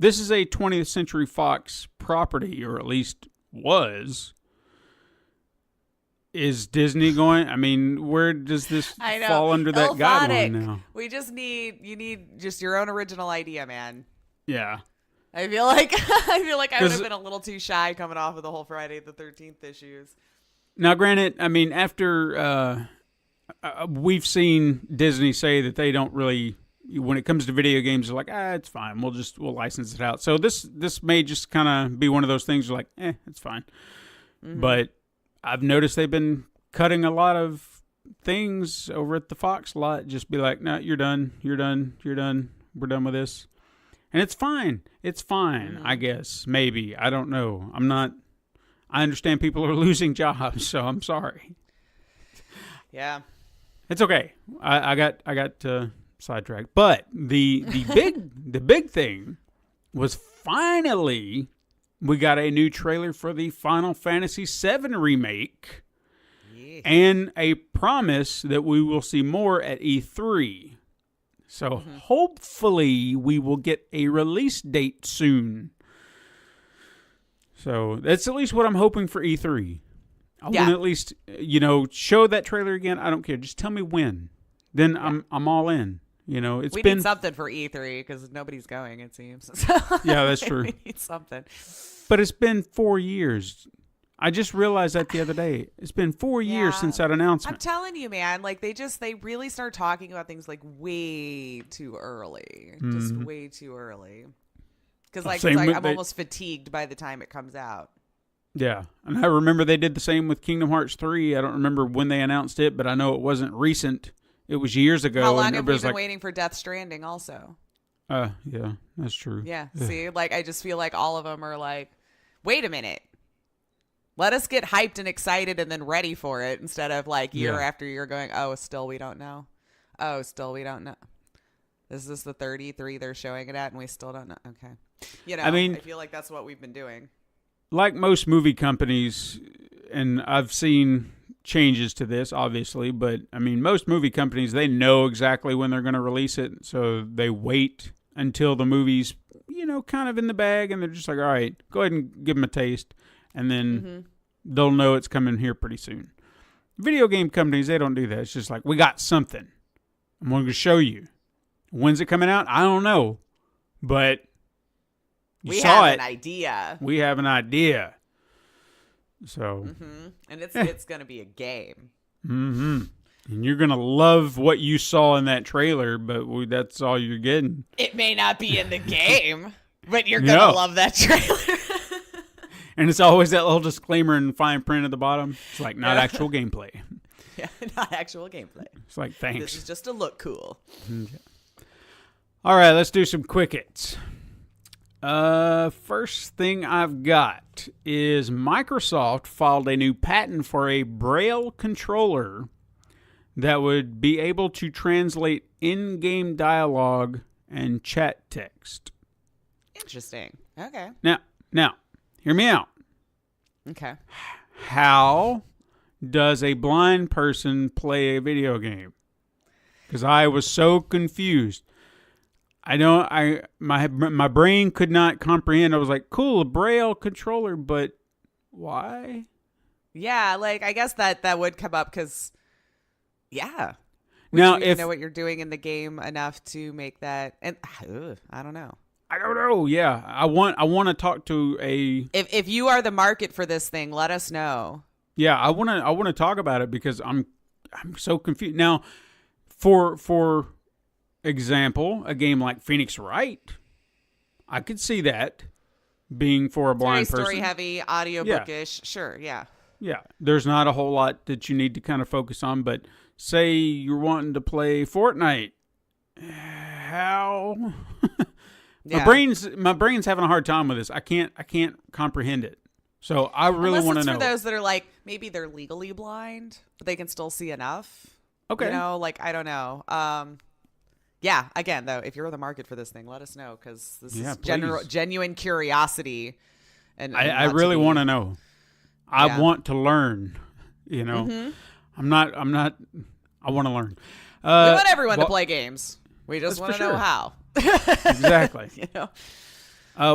this is a 20th Century Fox property, or at least was, is Disney going? I mean, where does this fall under that guideline now? You need just your own original idea, man. Yeah. I feel like I would have been a little too shy coming off of the whole Friday the 13th issues. Now, granted, I mean, after we've seen Disney say that they don't really, when it comes to video games, they're like, it's fine. We'll license it out. So this may just kind of be one of those things where like, it's fine. Mm-hmm. But I've noticed they've been cutting a lot of things over at the Fox lot. Just be like, no, you're done. We're done with this. And it's fine. It's fine, I guess. Maybe. I don't know. I understand people are losing jobs, so I'm sorry. Yeah. It's okay. I got sidetracked. But the big thing was finally we got a new trailer for the Final Fantasy VII remake, and a promise that we will see more at E3. So hopefully we will get a release date soon. So that's at least what I'm hoping for E3. I want to at least, show that trailer again. I don't care. Just tell me when. Then I'm all in. You know, we need something for E3 because nobody's going, it seems. Yeah, that's true. We need something. But it's been 4 years. I just realized that the other day. It's been 4 years since that announcement. I'm telling you, man. Like they really start talking about things like way too early, just way too early. Because I'm almost fatigued by the time it comes out. Yeah, and I remember they did the same with Kingdom Hearts 3. I don't remember when they announced it, but I know it wasn't recent. It was years ago. How long have we been waiting for Death Stranding? Also. Yeah, that's true. Yeah. See, I just feel like all of them are like, wait a minute. Let us get hyped and excited and then ready for it instead of year after year going, still we don't know. Oh, still we don't know. Is this the 33 they're showing it at and we still don't know? Okay. I feel like that's what we've been doing. Like most movie companies, and I've seen changes to this, obviously, but I mean, most movie companies, they know exactly when they're going to release it. So they wait until the movie's, kind of in the bag, and they're just like, all right, go ahead and give them a taste. And then they'll know it's coming here pretty soon. Video game companies, they don't do that. It's just like, we got something. I'm going to show you. When's it coming out? I don't know. But we have an idea. We have an idea. So. And it's going to be a game. And you're going to love what you saw in that trailer, but that's all you're getting. It may not be in the game, but you're going to love that trailer. And it's always that little disclaimer in fine print at the bottom. It's like, not actual gameplay. Yeah, not actual gameplay. It's like, thanks. This is just to look cool. Okay. All right, let's do some quick hits. First thing I've got is Microsoft filed a new patent for a Braille controller that would be able to translate in-game dialogue and chat text. Interesting. Okay. Now, hear me out. Okay. How does a blind person play a video game? Because I was so confused. I don't. My brain could not comprehend. I was like, cool, a Braille controller, but why? Yeah, like I guess that would come up because, yeah. Now, you if know what you're doing in the game enough to make that, and I don't know. I don't know. Yeah, I want to talk to a. If you are the market for this thing, let us know. Yeah, I want to talk about it because I'm so confused now. For example, a game like Phoenix Wright, I could see that being for a blind very person. Story heavy, audiobookish. Sure, yeah. Yeah, there's not a whole lot that you need to kind of focus on, but say you're wanting to play Fortnite, how? Yeah. My brain's having a hard time with this. I can't comprehend it. So I really want to know. For those that are like maybe they're legally blind, but they can still see enough. Okay. You know, like I don't know. Yeah. Again, though, if you're the market for this thing, let us know because this is genuine curiosity. And I really want to know. I want to learn. You know, I'm not. I want to learn. We want everyone to play games. We just want to know how. Exactly. You know.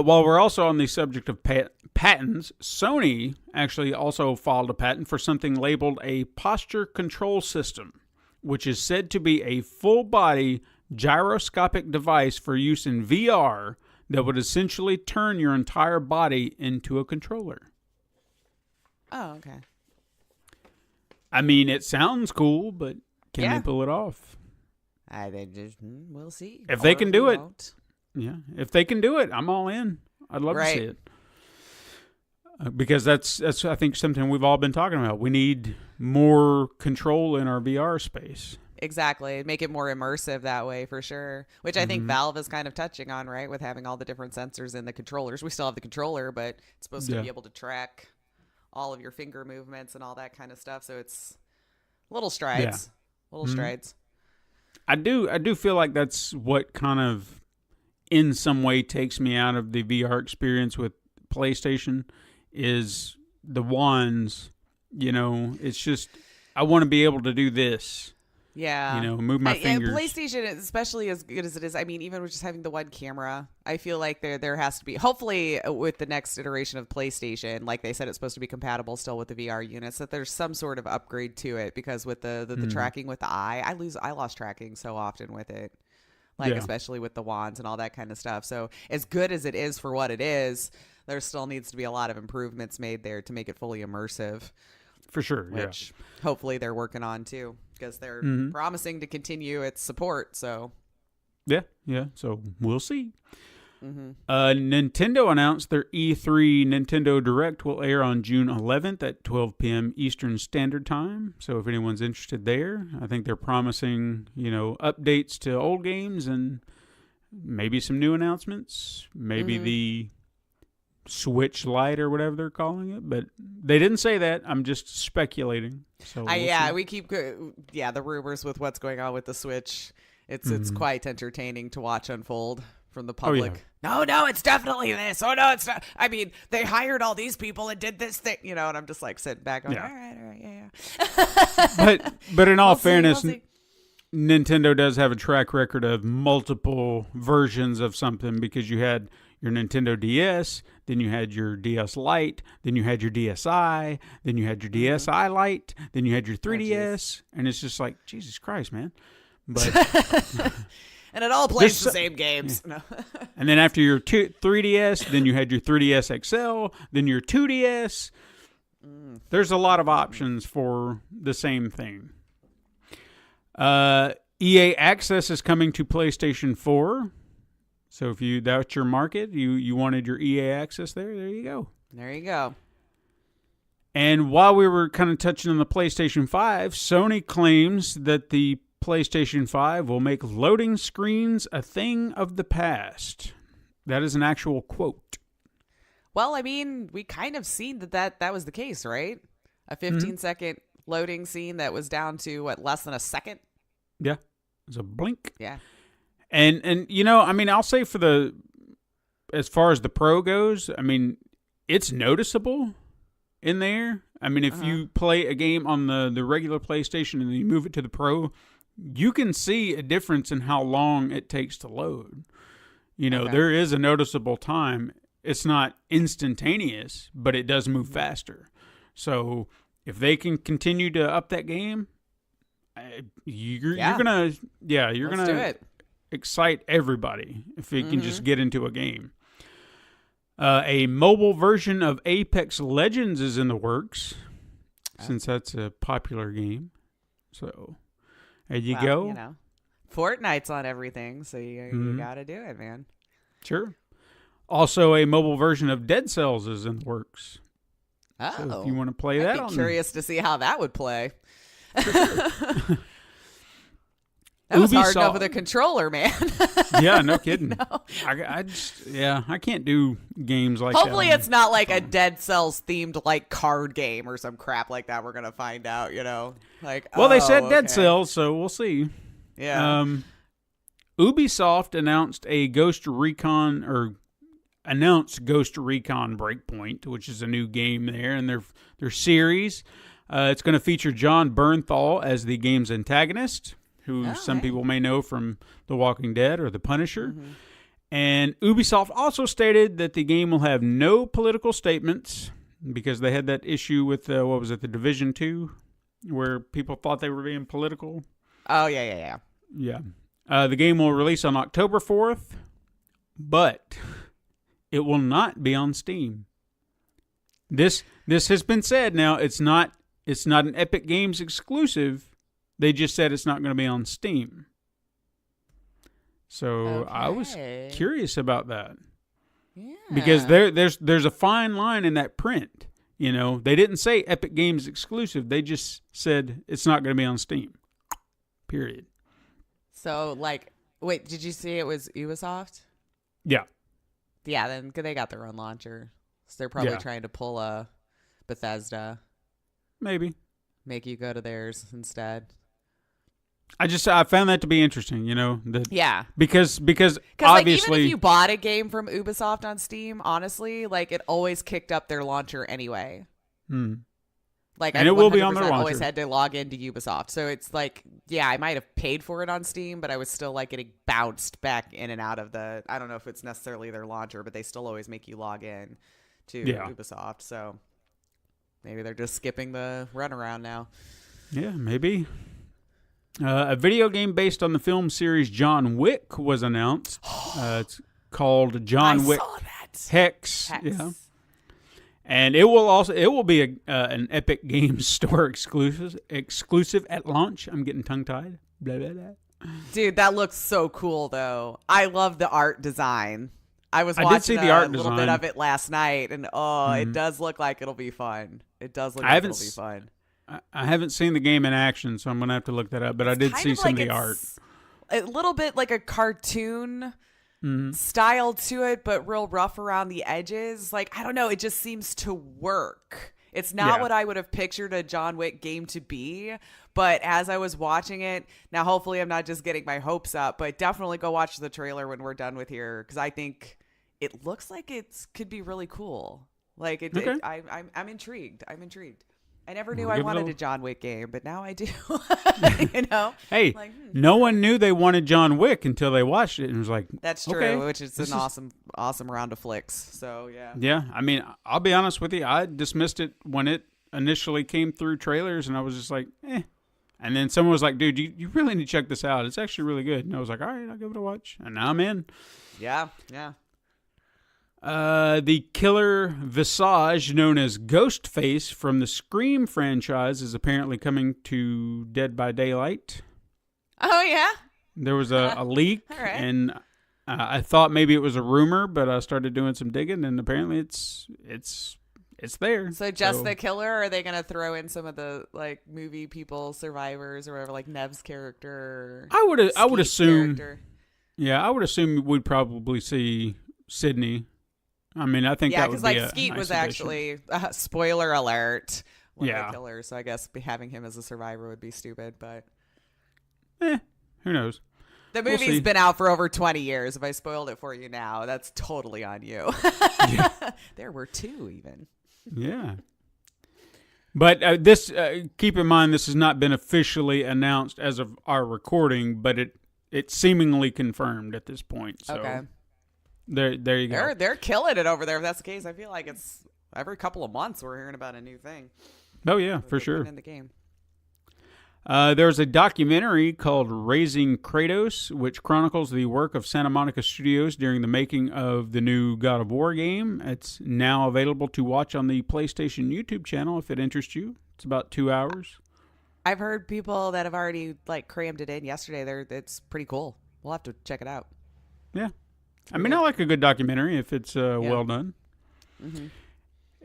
While we're also on the subject of patents, Sony actually also filed a patent for something labeled a posture control system, which is said to be a full-body gyroscopic device for use in VR that would essentially turn your entire body into a controller. Oh, okay. I mean, it sounds cool, but can they pull it off? We'll see. If they can do it. Yeah, if they can do it, I'm all in. I'd love to see it. Because that's I think something we've all been talking about. We need more control in our VR space. Exactly. Make it more immersive that way for sure. Which I think Valve is kind of touching on, right? With having all the different sensors in the controllers. We still have the controller, but it's supposed to be able to track all of your finger movements and all that kind of stuff. So it's little strides. Strides. I do feel like that's what kind of in some way takes me out of the VR experience with PlayStation is the wands. You know, it's just I want to be able to do this. Yeah. You know, move my fingers. And PlayStation, especially as good as it is, I mean, even with just having the one camera, I feel like there has to be, hopefully with the next iteration of PlayStation, like they said, it's supposed to be compatible still with the VR units, that there's some sort of upgrade to it because with the tracking with the eye, I lost tracking so often with it. Like, especially with the wands and all that kind of stuff. So as good as it is for what it is, there still needs to be a lot of improvements made there to make it fully immersive. For sure, which hopefully they're working on too, because they're promising to continue its support. So, yeah. So we'll see. Nintendo announced their E3 Nintendo Direct will air on June 11th at 12 p.m. Eastern Standard Time. So if anyone's interested there, I think they're promising, updates to old games and maybe some new announcements. Maybe the Switch Lite or whatever they're calling it, but they didn't say that. I'm just speculating. So we keep the rumors with what's going on with the Switch. It's quite entertaining to watch unfold from the public. No, it's definitely this. Oh no, it's not. I mean, they hired all these people and did this thing, and I'm just like sitting back going, all right, yeah. But in all fairness, Nintendo does have a track record of multiple versions of something because you had your Nintendo DS, then you had your DS Lite, then you had your DSi, then you had your DSi Lite, then you had your 3DS, and it's just like, Jesus Christ, man. But and it all plays the same games. No. And then after your 3DS, then you had your 3DS XL, then your 2DS. There's a lot of options for the same thing. EA Access is coming to PlayStation 4. So if that's your market, you wanted your EA Access there you go. There you go. And while we were kind of touching on the PlayStation 5, Sony claims that the PlayStation 5 will make loading screens a thing of the past. That is an actual quote. Well, I mean, we kind of seen that was the case, right? A 15-second loading scene that was down to, less than a second? Yeah. It was a blink. Yeah. And I'll say as far as the Pro goes, I mean, it's noticeable in there. I mean, if you play a game on the regular PlayStation and then you move it to the Pro, you can see a difference in how long it takes to load. You know, Okay. there is a noticeable time. It's not instantaneous, but it does move faster. So if they can continue to up that game, you're gonna Let's do it. excite everybody if you can just get into a game. A mobile version of Apex Legends is in the works, since that's a popular game. So there you go. You know, Fortnite's on everything, so you got to do it, man. Sure. Also, a mobile version of Dead Cells is in the works. Oh, So if you want to play I'd that, be curious to see how that would play. That was hard enough with a controller, man. Yeah, no kidding. I can't do games like that. Hopefully it's not like a Dead Cells themed like card game or some crap like that. We're gonna find out, you know. Like, Well, they said Dead okay. Cells, so we'll see. Yeah. Ubisoft announced Ghost Recon Breakpoint, which is a new game there in their series. It's going to feature John Bernthal as the game's antagonist, who some people may know from The Walking Dead or The Punisher. And Ubisoft also stated that the game will have no political statements, because they had that issue with, The Division 2, where people thought they were being political. Oh, yeah. Yeah. The game will release on October 4th, but it will not be on Steam. This has been said. Now, it's not an Epic Games exclusive. They just said it's not going to be on Steam. So I was curious about that. Yeah. Because there's a fine line in that print. You know, they didn't say Epic Games exclusive. They just said it's not going to be on Steam. Period. So, like, wait, did you see it was Ubisoft? Yeah. Yeah, then they got their own launcher. So they're probably Yeah. trying to pull a Bethesda, Maybe. make you go to theirs instead. I found that to be interesting, you know. Yeah. Because Because, like, obviously, even if you bought a game from Ubisoft on Steam, honestly, like, it always kicked up their launcher anyway. Like, And I it will be on 100% their always launcher. had to log into Ubisoft. So it's like, yeah, I might have paid for it on Steam, but I was still, like, getting bounced back in and out of I don't know if it's necessarily their launcher, but they still always make you log in to Ubisoft. So maybe they're just skipping the runaround now. Yeah, maybe. A video game based on the film series John Wick was announced. It's called John Wick saw that. Hex. Yeah. And it will be an Epic Games Store exclusive at launch. I'm getting tongue tied. Blah blah blah. Dude, that looks so cool though. I love the art design. I did did see watching the art a little design. bit of it last night, and it does look like it'll be fun. It does look I like haven't it'll be fun. I haven't seen the game in action, so I'm gonna have to look that up. But I did see some of the art. A little bit like a cartoon style to it, but real rough around the edges. Like, I don't know, it just seems to work. It's not what I would have pictured a John Wick game to be, but as I was watching it, now hopefully I'm not just getting my hopes up, but definitely go watch the trailer when we're done with here, because I think it looks like it could be really cool. Like, I'm intrigued. I never knew I wanted a John Wick game, but now I do. You know? Hey, like, no one knew they wanted John Wick until they watched it and was like, that's true, okay, which is an awesome round of flicks. So, yeah. Yeah, I mean, I'll be honest with you. I dismissed it when it initially came through trailers, and I was just like, eh. And then someone was like, dude, you really need to check this out. It's actually really good. And I was like, all right, I'll give it a watch. And now I'm in. Yeah. The killer visage known as Ghostface from the Scream franchise is apparently coming to Dead by Daylight. Oh, yeah? There was a leak, All right. and I thought maybe it was a rumor, but I started doing some digging, and apparently it's there. So just the killer, or are they going to throw in some of the, like, movie people, survivors, or whatever, like Nev's character? I would assume. Character? Yeah, I would assume we'd probably see Sydney. I mean, I think that would be like a Skeet nice was addition. actually spoiler alert. One of Yeah. the killers. So I guess having him as a survivor would be stupid, but who knows? the We'll movie's see. been out for over 20 years. If I spoiled it for you now, that's totally on you. There were 2 even. Yeah. But this, keep in mind, this has not been officially announced as of our recording, but it's seemingly confirmed at this point. So Okay. There you go. They're killing it over there. If that's the case, I feel like it's every couple of months we're hearing about a new thing. Oh yeah, for They're sure. putting in the game. There's a documentary called Raising Kratos, which chronicles the work of Santa Monica Studios during the making of the new God of War game. It's now available to watch on the PlayStation YouTube channel if it interests you. It's about 2 hours. I've heard people that have already crammed it in yesterday. It's pretty cool. We'll have to check it out. Yeah. I mean, I like a good documentary if it's well done. Mm-hmm.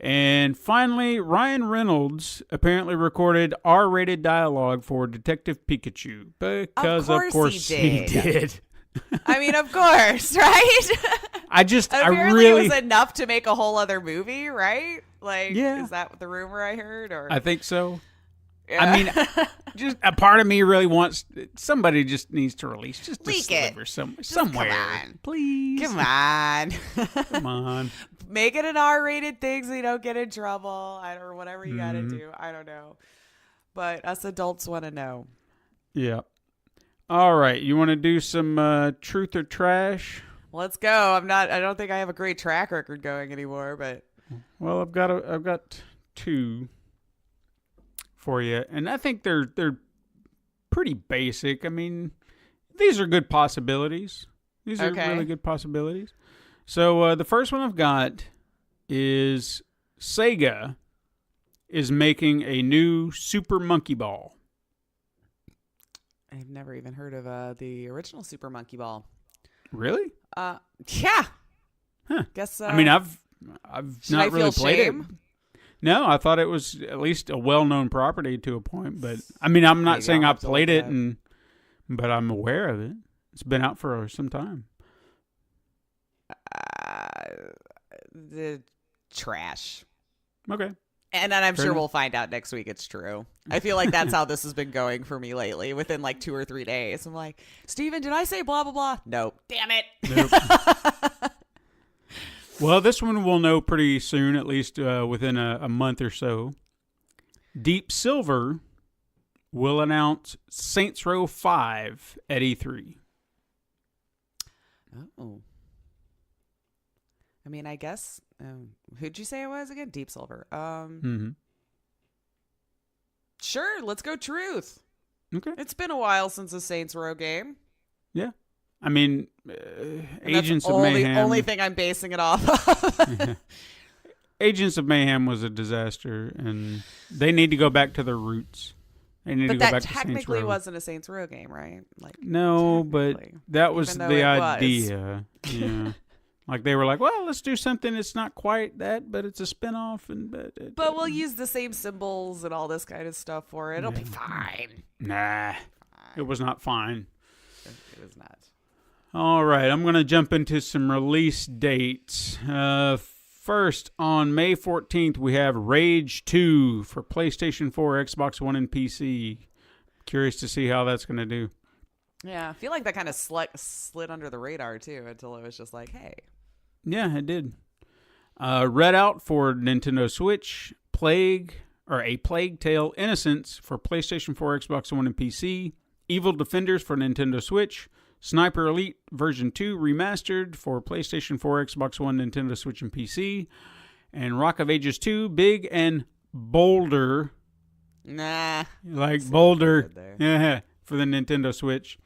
And finally, Ryan Reynolds apparently recorded R-rated dialogue for Detective Pikachu because, of course, he did. I mean, of course, right? Apparently it was enough to make a whole other movie, right? Is that the rumor I heard? Or I think so. Yeah. I mean, just a part of me really wants somebody just needs to release just a sliver somewhere. Come on. Please. Come on. Come on. Make it an R-rated thing so you don't get in trouble, or whatever you got to do. I don't know, but us adults want to know. Yeah. All right, you want to do some truth or trash? Let's go. I don't think I have a great track record going anymore, but well, I've got two for you, and I think they're pretty basic. I mean, these are good possibilities. These are really good possibilities. So the first one I've got is Sega is making a new Super Monkey Ball. I've never even heard of the original Super Monkey Ball. Really? Yeah. Huh. Guess so. I mean, I've not really played shame? it. No, I thought it was at least a well-known property to a point, but I mean, I'm not saying I've played it, but I'm aware of it. It's been out for some time. The trash. Okay. And then I'm Fair sure enough. we'll find out next week it's true. I feel like that's how this has been going for me lately. Within 2 or 3 days, I'm like, Steven, did I say blah, blah, blah? No. Damn it. Nope. Well, this one we'll know pretty soon, at least within a month or so. Deep Silver will announce Saints Row 5 at E3. Oh. I mean, I guess, who'd you say it was again? Deep Silver. Sure, let's go truth. Okay. It's been a while since a Saints Row game. Yeah. I mean, Agents of Mayhem. Mayhem. The only thing I'm basing it off of. Yeah. Agents of Mayhem was a disaster, and they need to go back to their roots. They need to go back to Saints Row. But that technically wasn't a Saints Row game, right? No, but that was the idea. Yeah. They were like, well, let's do something that's not quite that, but it's a spinoff. But we'll use the same symbols and all this kind of stuff for it. It'll be fine. Nah, it was not fine. It was not. All right, I'm going to jump into some release dates. First, on May 14th, we have Rage 2 for PlayStation 4, Xbox One, and PC. Curious to see how that's going to do. Yeah, I feel like that kind of slid under the radar, too, until it was just like, hey. Yeah, it did. Redout for Nintendo Switch, A Plague Tale Innocence for PlayStation 4, Xbox One, and PC, Evil Defenders for Nintendo Switch, Sniper Elite version 2 remastered for PlayStation 4, Xbox One, Nintendo Switch, and PC, and Rock of Ages 2, Big and Bolder. Nah. Boulder. Yeah, for the Nintendo Switch.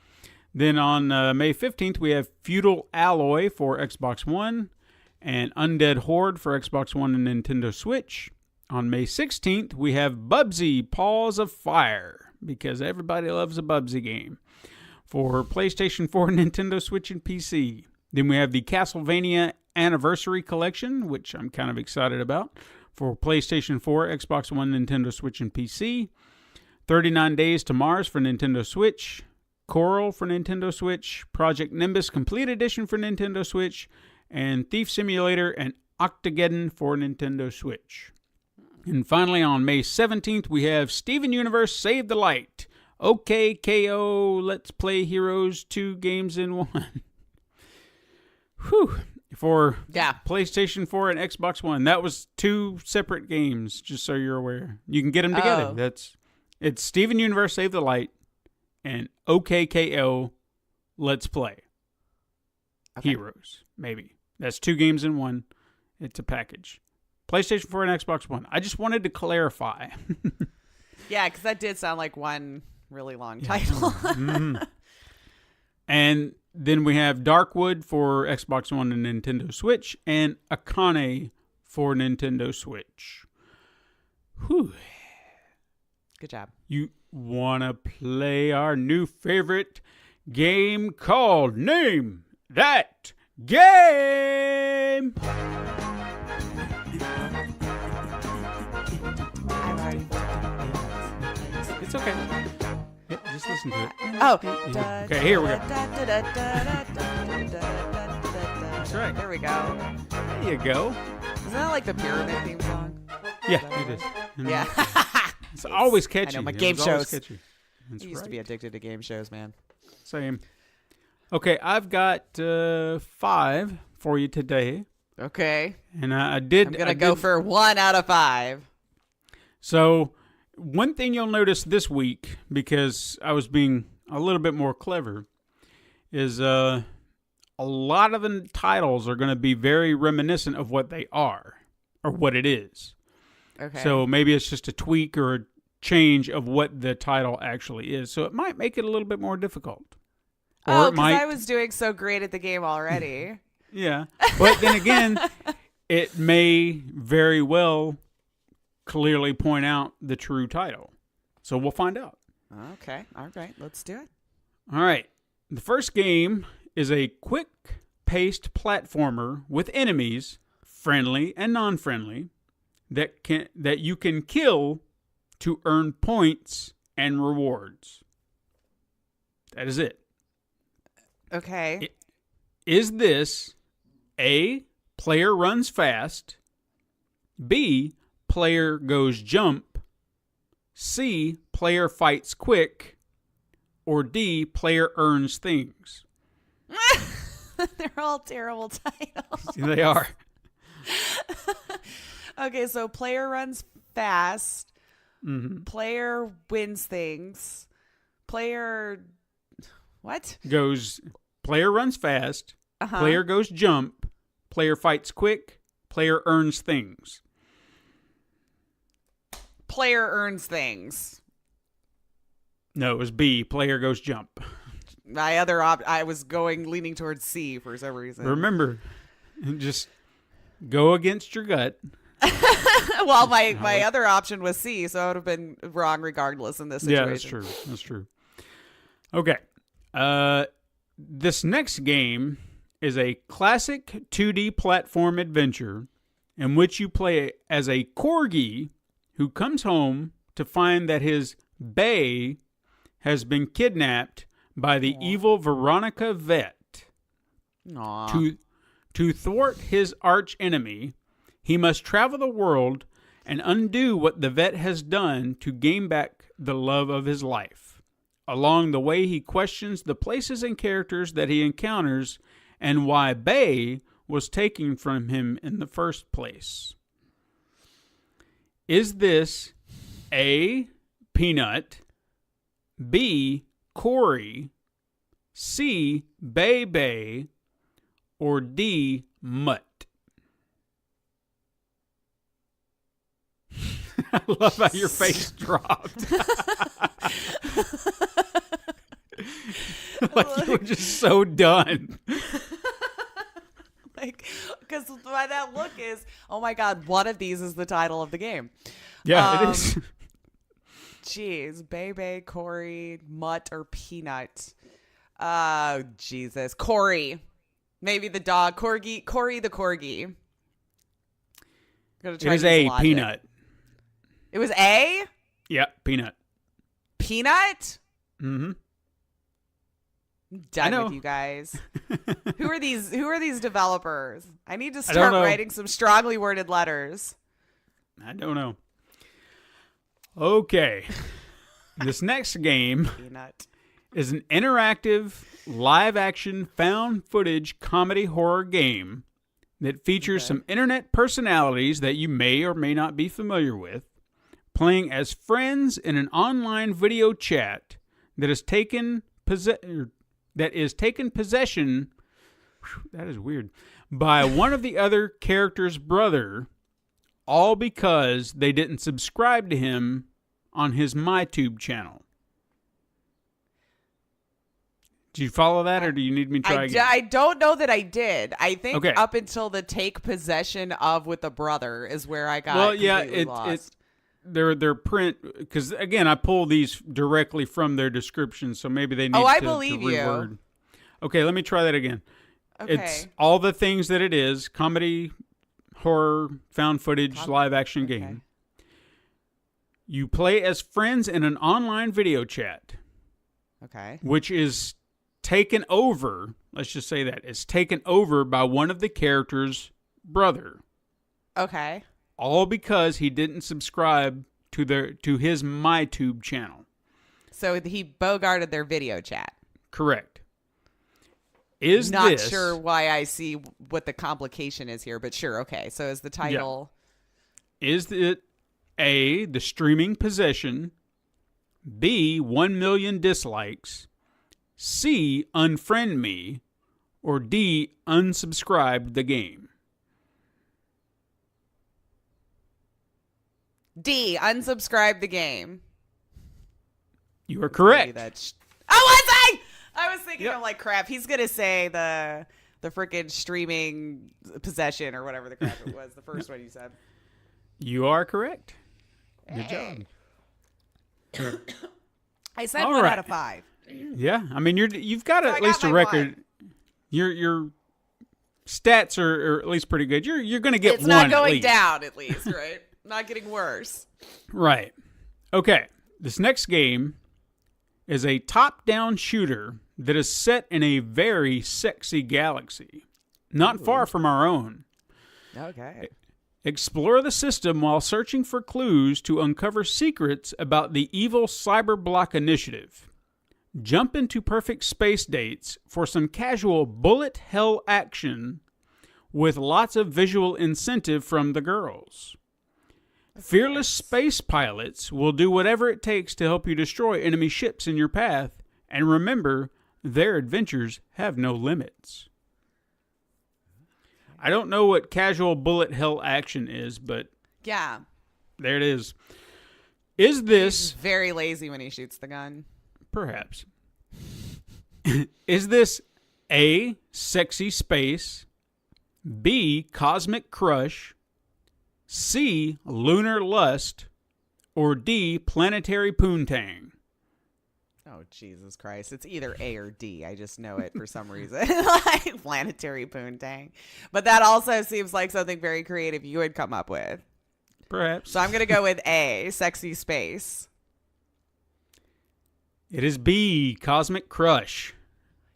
Then on May 15th, we have Feudal Alloy for Xbox One and Undead Horde for Xbox One and Nintendo Switch. On May 16th, we have Bubsy Paws of Fire, because everybody loves a Bubsy game, for PlayStation 4, Nintendo Switch, and PC. Then we have the Castlevania Anniversary Collection, which I'm kind of excited about, for PlayStation 4, Xbox One, Nintendo Switch, and PC. 39 Days to Mars for Nintendo Switch. Coral for Nintendo Switch, Project Nimbus Complete Edition for Nintendo Switch, and Thief Simulator and Octageddon for Nintendo Switch. And finally, on May 17th, we have Steven Universe Save the Light. OK KO, Let's Play Heroes 2 Games in 1. Whew. for Yeah. PlayStation 4 and Xbox One. That was 2 separate games, just so you're aware. You can get them together. Oh. It's Steven Universe Save the Light and OKKO Let's Play. Okay. Heroes, maybe. That's 2 games in one. It's a package. PlayStation 4 and Xbox One. I just wanted to clarify. Yeah, because that did sound like one really long title. Mhm. And then we have Darkwood for Xbox One and Nintendo Switch, and Akane for Nintendo Switch. Whew. Good job. You want to play our new favorite game called Name That Game? It's okay. Yeah, just listen to it. Oh. Okay, here we go. That's right. There we go. There you go. Isn't that like the Pyramid theme song? Yeah, it is. And Yeah. It's always catchy. I know, my It game was always shows. catchy. That's I used to be right. addicted to game shows, man. Same. Okay, I've got 5 for you today. Okay. And I I'm did. going to go for 1 out of 5. So, one thing you'll notice this week, because I was being a little bit more clever, is a lot of the titles are going to be very reminiscent of what they are, or what it is. Okay. So, maybe it's just a tweak or a change of what the title actually is. So, it might make it a little bit more difficult. Oh, it because might, I was doing so great at the game already. yeah. But then again, it may very well clearly point out the true title. So we'll find out. Okay. All right. Let's do it. All right. The first game is a quick-paced platformer with enemies, friendly and non-friendly, that you can kill to earn points and rewards. That is it. Okay. Is this A, player runs fast, B, player goes jump, C, player fights quick, or D, player earns things? They're all terrible titles. They are. Okay, so player runs fast. Mm-hmm. Player wins things. Player... What? Player runs fast, Uh-huh. player goes jump, player fights quick, player earns things. Player earns things. No, it was B, player goes jump. My other I was leaning towards C for some reason. Remember, just go against your gut. Well, my other option was C, so I would have been wrong regardless in this situation. Yeah, that's true. That's true. Okay. This next game is a classic 2D platform adventure in which you play as a corgi who comes home to find that his bae has been kidnapped by the evil Veronica Vet. Aww. To thwart his arch enemy, he must travel the world and undo what the vet has done to gain back the love of his life. Along the way, he questions the places and characters that he encounters and why Bae was taken from him in the first place. Is this A, Peanut, B, Corey, C, Bae, or D, Mutt? I love how your face dropped. Like you were just so done. Like, because by that look is, oh my God, one of these is the title of the game. Yeah, it is. Jeez, Bebe, Corey, Mutt, or Peanut. Oh, Jesus. Corey. Maybe the dog. Corgi. Corey the Corgi. It was A, Peanut. It was A? Yeah, Peanut. Peanut? Mm-hmm. I'm done know. with you guys. Who are these developers? I need to don't start know. writing some strongly worded letters. I don't know. Okay. This next game Peanut. is an interactive, live-action, found-footage comedy horror game that features some internet personalities that you may or may not be familiar with, playing as friends in an online video chat that is taken possession. That is weird. By one of the other character's brother, all because they didn't subscribe to him on his MyTube channel. Did you follow that, or do you need me to try again? I don't know that I did. I think up until the take possession of with the brother is where I got completely lost. Their print, because again, I pull these directly from their description, so maybe they need to reword. You. Okay, let me try that again. Okay. It's all the things that it is: comedy, horror, found footage, live action game. You play as friends in an online video chat. Okay. Which is taken over, let's just say that, it's taken over by one of the characters' brother. Okay. All because he didn't subscribe to his MyTube channel. So he bogarted their video chat. Correct. Not sure why I see what the complication is here, but sure, okay. So is the title... Yeah. Is it A, the streaming possession, B, 1 million dislikes, C, unfriend me, or D, unsubscribe the game? D, unsubscribe the game. You are correct. Was I? I was thinking, I'm like, crap, he's going to say the freaking streaming possession or whatever the crap it was, the first one you said. You are correct. Good job. I said 1 out of 5. Yeah, I mean you've got at least a record. Your stats are at least pretty good. You're going to get one. It's not going down at least, right? Not getting worse. Right. Okay. This next game is a top-down shooter that is set in a very sexy galaxy, not far from our own. Okay. Explore the system while searching for clues to uncover secrets about the evil Cyberblock Initiative. Jump into perfect space dates for some casual bullet hell action with lots of visual incentive from the girls. Fearless space pilots will do whatever it takes to help you destroy enemy ships in your path, and remember, their adventures have no limits. I don't know what casual bullet hell action is, but yeah, there it is. Is this... He's very lazy when he shoots the gun. Perhaps. Is this A, sexy space, B, cosmic crush, C, lunar lust, or D, planetary poontang? Oh, Jesus Christ. It's either A or D. I just know it for some reason. Like planetary poontang. But that also seems like something very creative you would come up with. Perhaps. So I'm going to go with A, sexy space. It is B, cosmic crush.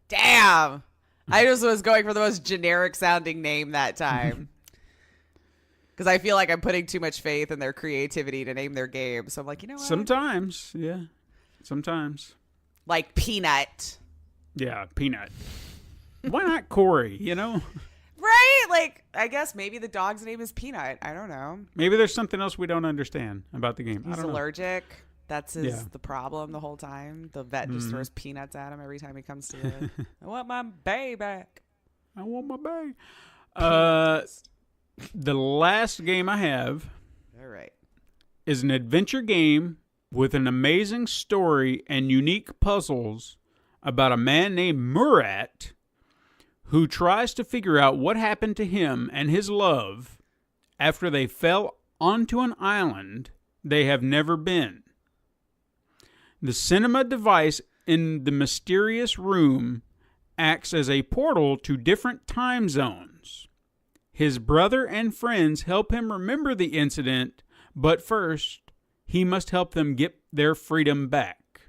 Damn. I just was going for the most generic sounding name that time. Because I feel like I'm putting too much faith in their creativity to name their game. So I'm like, you know what? Sometimes, yeah. Sometimes. Like Peanut. Yeah, Peanut. Why not Corey, you know? Right? Like, I guess maybe the dog's name is Peanut. I don't know. Maybe there's something else we don't understand about the game. He's allergic. That's the problem the whole time. The vet just throws peanuts at him every time he comes to the... I want my bae back. I want my bae. The last game I have is an adventure game with an amazing story and unique puzzles about a man named Murat who tries to figure out what happened to him and his love after they fell onto an island they have never been. The cinema device in the mysterious room acts as a portal to different time zones. His brother and friends help him remember the incident, but first, he must help them get their freedom back.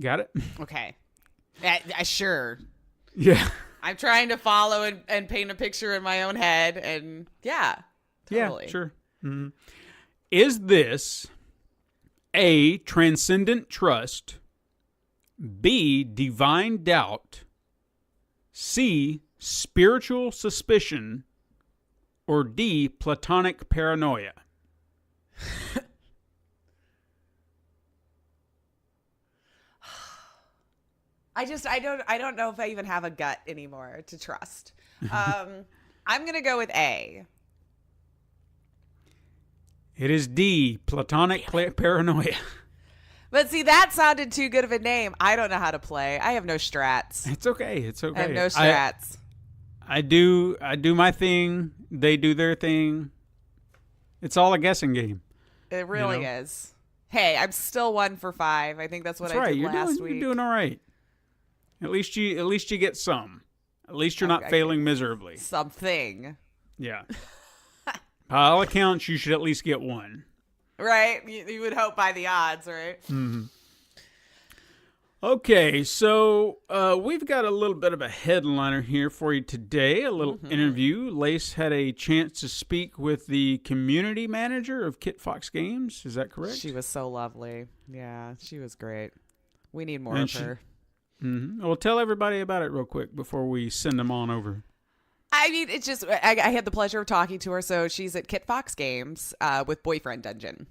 Got it? Okay. Sure. Yeah. I'm trying to follow and paint a picture in my own head, and yeah, totally. Yeah, sure. Mm-hmm. Is this A, transcendent trust, B, divine doubt, C, spiritual suspicion, or D, platonic paranoia? I don't know if I even have a gut anymore to trust. I'm going to go with A. It is D, platonic paranoia. But see, that sounded too good of a name. I don't know how to play. I have no strats. It's okay. It's okay. I have no strats. I do my thing. They do their thing. It's all a guessing game. It really is. Hey, I'm still 1 for 5. I think that's what I did last week. You're doing all right. At least you get some. At least you're not failing miserably. Something. Yeah. By all accounts, you should at least get one. Right? You would hope by the odds, right? Mm-hmm. Okay, so we've got a little bit of a headliner here for you today, a little interview. Lace had a chance to speak with the community manager of Kitfox Games. Is that correct? She was so lovely. Yeah, she was great. We need more of her. Mm-hmm. Well, tell everybody about it real quick before we send them on over. I mean, it's just, I had the pleasure of talking to her. So she's at Kitfox Games with Boyfriend Dungeon,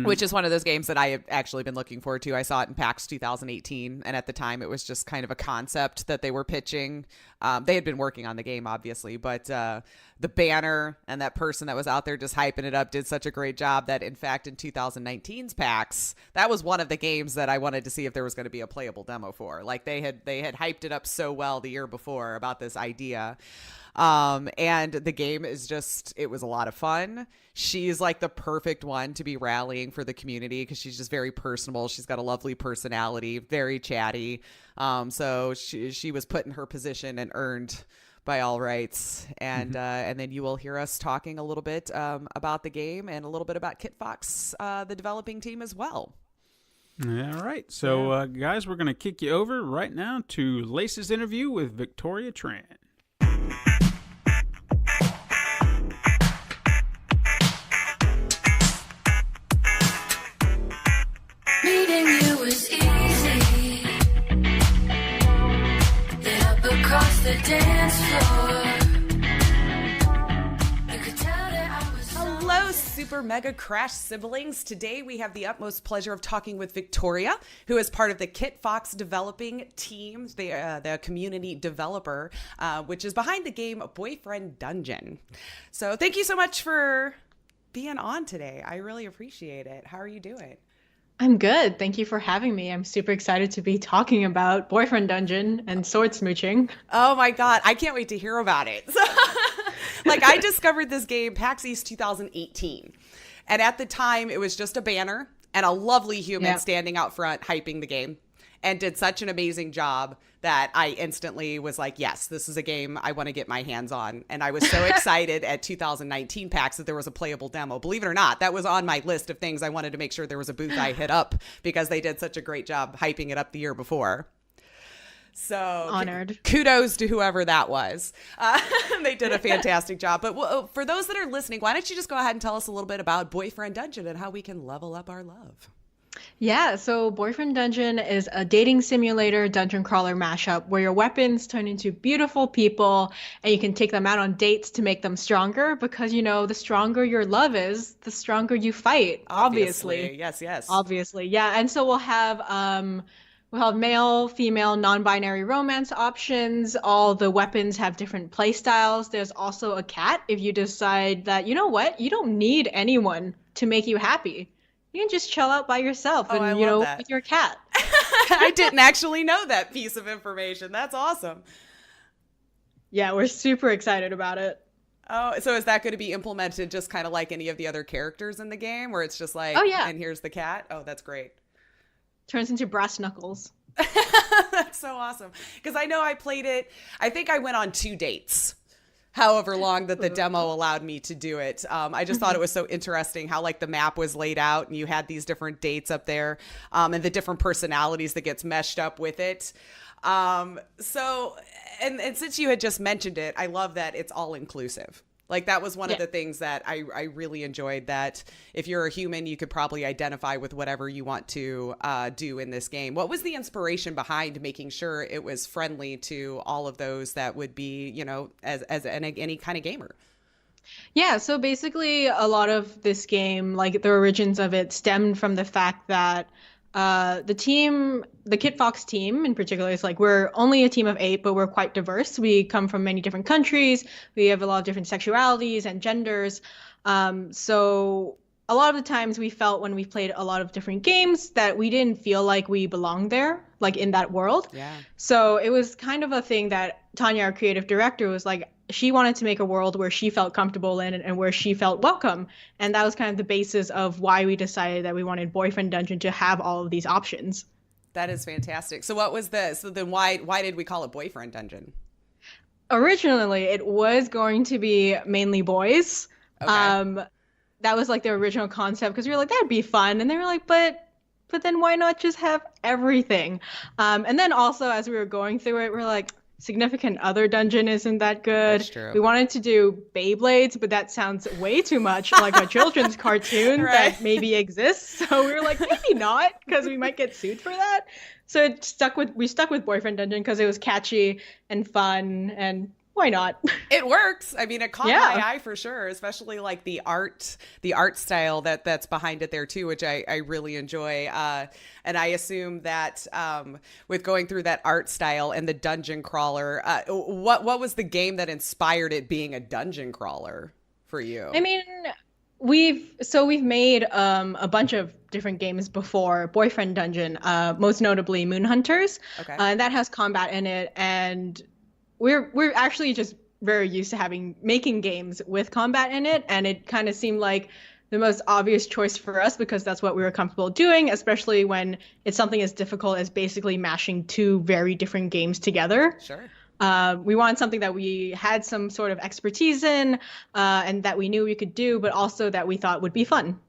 which is one of those games that I have actually been looking forward to. I saw it in PAX 2018. And at the time, it was just kind of a concept that they were pitching. They had been working on the game, obviously, but the banner and that person that was out there just hyping it up did such a great job that, in fact, in 2019's PAX, that was one of the games that I wanted to see if there was going to be a playable demo for. Like they had hyped it up so well the year before about this idea. And the game is just, it was a lot of fun. She's like the perfect one to be rallying for the community because she's just very personable. She's got a lovely personality, very chatty. So she was put in her position and earned by all rights. And then you will hear us talking a little bit about the game and a little bit about Kitfox, the developing team as well. All right. So, guys, we're going to kick you over right now to Lace's interview with Victoria Tran. Meeting you was easy. Lit up across the dance floor. You could tell that I was Hello, Super Mega Crash siblings. Today we have the utmost pleasure of talking with Victoria, who is part of the Kitfox developing team, the community developer, which is behind the game Boyfriend Dungeon. So thank you so much for being on today. I really appreciate it. How are you doing? I'm good. Thank you for having me. I'm super excited to be talking about Boyfriend Dungeon and sword smooching. Oh my God. I can't wait to hear about it. Like, I discovered this game PAX East 2018. And at the time, it was just a banner and a lovely human standing out front hyping the game, and did such an amazing job that I instantly was like, yes, this is a game I want to get my hands on. And I was so excited at 2019 PAX that there was a playable demo. Believe it or not, that was on my list of things I wanted to make sure there was a booth I hit up because they did such a great job hyping it up the year before. So honored. Kudos to whoever that was. They did a fantastic job. But for those that are listening, why don't you just go ahead and tell us a little bit about Boyfriend Dungeon and how we can level up our love? Yeah, so Boyfriend Dungeon is a dating simulator dungeon crawler mashup where your weapons turn into beautiful people and you can take them out on dates to make them stronger because, you know, the stronger your love is, the stronger you fight, obviously. Yes. Obviously, yeah. And so we'll have male, female, non-binary romance options. All the weapons have different play styles. There's also a cat if you decide that, you know what, you don't need anyone to make you happy. You can just chill out by yourself and, with your cat. I didn't actually know that piece of information. That's awesome. Yeah, we're super excited about it. Oh, so is that going to be implemented just kind of like any of the other characters in the game where it's just like, oh, yeah, and here's the cat? Oh, that's great. Turns into brass knuckles. That's so awesome. Because I know I played it. I think I went on 2 dates. However long that the demo allowed me to do it. I just thought it was so interesting how like the map was laid out and you had these different dates up there and the different personalities that gets meshed up with it. So, and since you had just mentioned it, I love that it's all inclusive. Like that was one of the things that I really enjoyed, that if you're a human, you could probably identify with whatever you want to do in this game. What was the inspiration behind making sure it was friendly to all of those that would be, you know, as any kind of gamer? Yeah, so basically a lot of this game, like the origins of it, stemmed from the fact that the Kitfox team in particular, is like, we're only a team of 8, but we're quite diverse. We come from many different countries. We have a lot of different sexualities and genders. So a lot of the times we felt when we played a lot of different games that we didn't feel like we belonged there, like in that world. Yeah. So it was kind of a thing that Tanya, our creative director, was like, she wanted to make a world where she felt comfortable in and where she felt welcome. And that was kind of the basis of why we decided that we wanted Boyfriend Dungeon to have all of these options. That is fantastic. So then why did we call it Boyfriend Dungeon? Originally, it was going to be mainly boys. Okay. That was like the original concept, because we were like, that'd be fun. And they were like, but then why not just have everything? And then also as we were going through it, we're like, Significant Other Dungeon isn't that good. That's true. We wanted to do Beyblades, but that sounds way too much like a children's cartoon that maybe exists. So we were like, maybe not, because we might get sued for that. So we stuck with Boyfriend Dungeon because it was catchy and fun, and why not? It works. I mean, it caught my eye for sure, especially like the art style that's behind it there too, which I really enjoy. And I assume that with going through that art style and the dungeon crawler, what was the game that inspired it being a dungeon crawler for you? I mean, we've made a bunch of different games before Boyfriend Dungeon, most notably Moon Hunters. Okay. And that has combat in it, and we're actually just very used to making games with combat in it, and it kind of seemed like the most obvious choice for us because that's what we were comfortable doing, especially when it's something as difficult as basically mashing 2 very different games together. Sure. We wanted something that we had some sort of expertise in, and that we knew we could do, but also that we thought would be fun.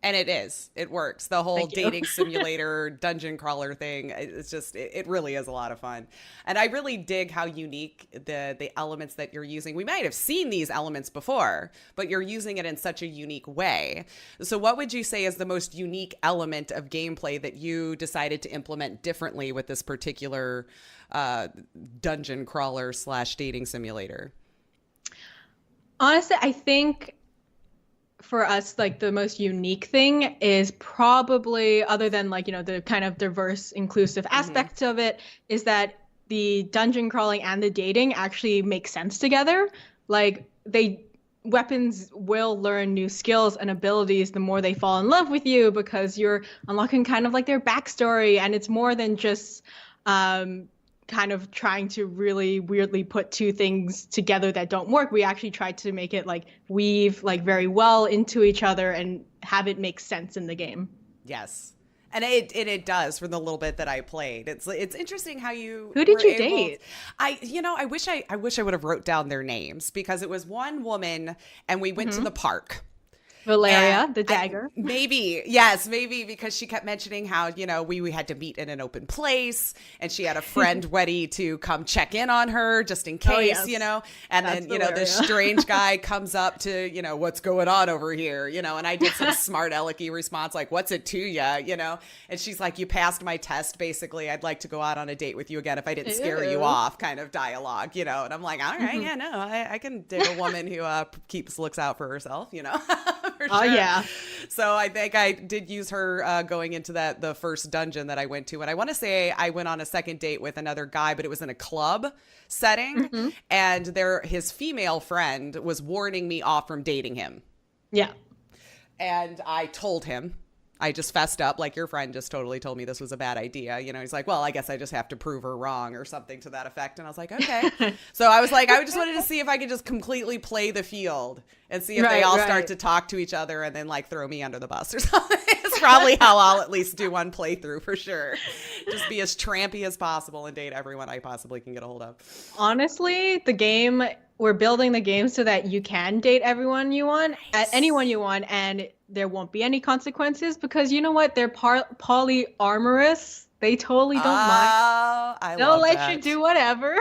And it works. The whole dating simulator dungeon crawler thing, it's just, it really is a lot of fun. And I really dig how unique the elements that you're using. We might have seen these elements before, but you're using it in such a unique way. So what would you say is the most unique element of gameplay that you decided to implement differently with this particular dungeon crawler / dating simulator? Honestly, I think for us, like, the most unique thing is probably, other than like, you know, the kind of diverse, inclusive aspects of it, is that the dungeon crawling and the dating actually make sense together. Like, weapons will learn new skills and abilities the more they fall in love with you, because you're unlocking kind of like their backstory, and it's more than just kind of trying to really weirdly put 2 things together that don't work. We actually tried to make it like weave like very well into each other and have it make sense in the game. Yes. And it does, from the little bit that I played. It's interesting how you. Who did you date? I wish I would have wrote down their names, because it was one woman and we went to the park. Valeria, the dagger. Maybe, because she kept mentioning how, you know, we had to meet in an open place, and she had a friend ready to come check in on her just in case, you know, and that's then, you know, this strange guy comes up to, you know, what's going on over here, you know, and I did some smart alecky response like, what's it to ya, you know, and she's like, you passed my test, basically. I'd like to go out on a date with you again if I didn't scare you off, kind of dialogue, you know, and I'm like, all right, yeah, no, I can dig a woman who looks out for herself, you know. For sure. Oh, yeah. So I think I did use her going into the first dungeon that I went to. And I want to say I went on a second date with another guy, but it was in a club setting. And his female friend was warning me off from dating him. Yeah. And I told him. I just fessed up, like, your friend just totally told me this was a bad idea. You know, he's like, well, I guess I just have to prove her wrong or something to that effect. And I was like, okay. So I was like, I just wanted to see if I could just completely play the field and see if they all start to talk to each other and then, like, throw me under the bus or something. It's probably how I'll at least do one playthrough for sure. Just be as trampy as possible and date everyone I possibly can get a hold of. Honestly, we're building the game so that you can date everyone you want, anyone you want, and there won't be any consequences, because you know what? They're polyamorous. They totally don't mind. I They'll love let that. you do whatever.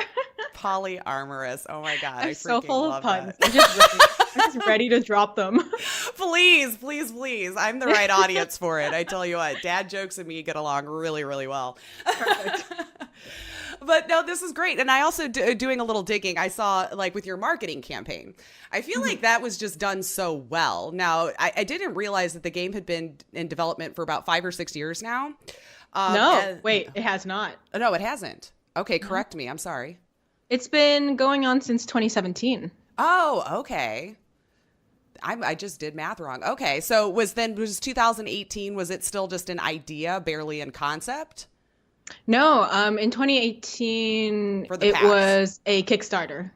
Polyamorous. Oh my God. I I'm so freaking full of love puns. that. I'm just ready to drop them. Please, please, please. I'm the right audience for it. I tell you what, dad jokes and me get along really, really well. Perfect. But no, this is great. And I also, doing a little digging, I saw like with your marketing campaign, I feel like that was just done so well. Now, I didn't realize that the game had been in development for about 5 or 6 years now. Wait, it has not. No, it hasn't. Okay, correct me. I'm sorry. It's been going on since 2017. Oh, okay. I just did math wrong. Okay, so was 2018, was it still just an idea, barely in concept? No, in 2018, For the it packs. was a Kickstarter.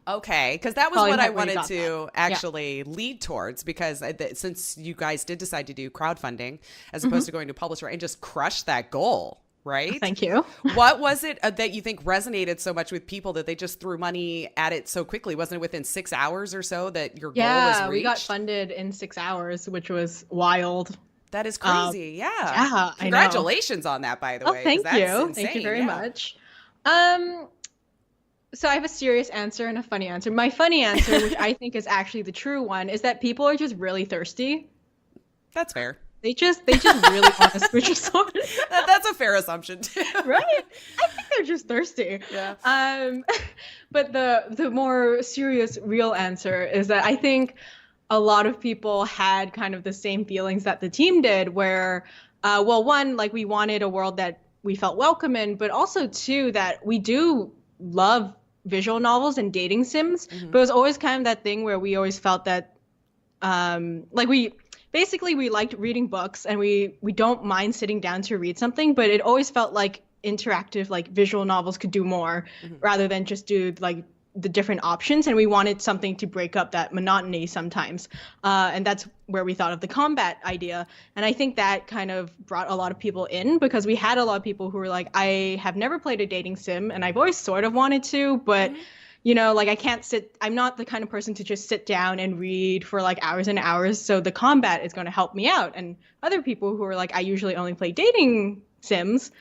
Okay, because that was Probably what I not where you wanted got to that. actually lead towards, because since you guys did decide to do crowdfunding as opposed to going to publisher and just crush that goal, right? Thank you. What was it that you think resonated so much with people that they just threw money at it so quickly? Wasn't it within 6 hours or so that your goal was reached? We got funded in 6 hours, which was wild. That is crazy. Yeah, I know. Congratulations on that, by the way. 'cause Thank that's you. insane. Thank you very Yeah. much. So I have a serious answer and a funny answer. My funny answer, which I think is actually the true one, is that people are just really thirsty. That's fair. They just really want to switch a sword. That's a fair assumption too. Right? I think they're just thirsty. Yeah. But the more serious, real answer is that I think a lot of people had kind of the same feelings that the team did, where, one, like we wanted a world that we felt welcome in, but also two, that we do love visual novels and dating sims, but it was always kind of that thing where we always felt that, we liked reading books and we don't mind sitting down to read something, but it always felt like interactive, like visual novels could do more rather than just do like the different options. And we wanted something to break up that monotony sometimes. And that's where we thought of the combat idea. And I think that kind of brought a lot of people in, because we had a lot of people who were like, I have never played a dating sim and I've always sort of wanted to, but you know, like I'm not the kind of person to just sit down and read for like hours and hours. So the combat is going to help me out. And other people who are like, I usually only play dating sims,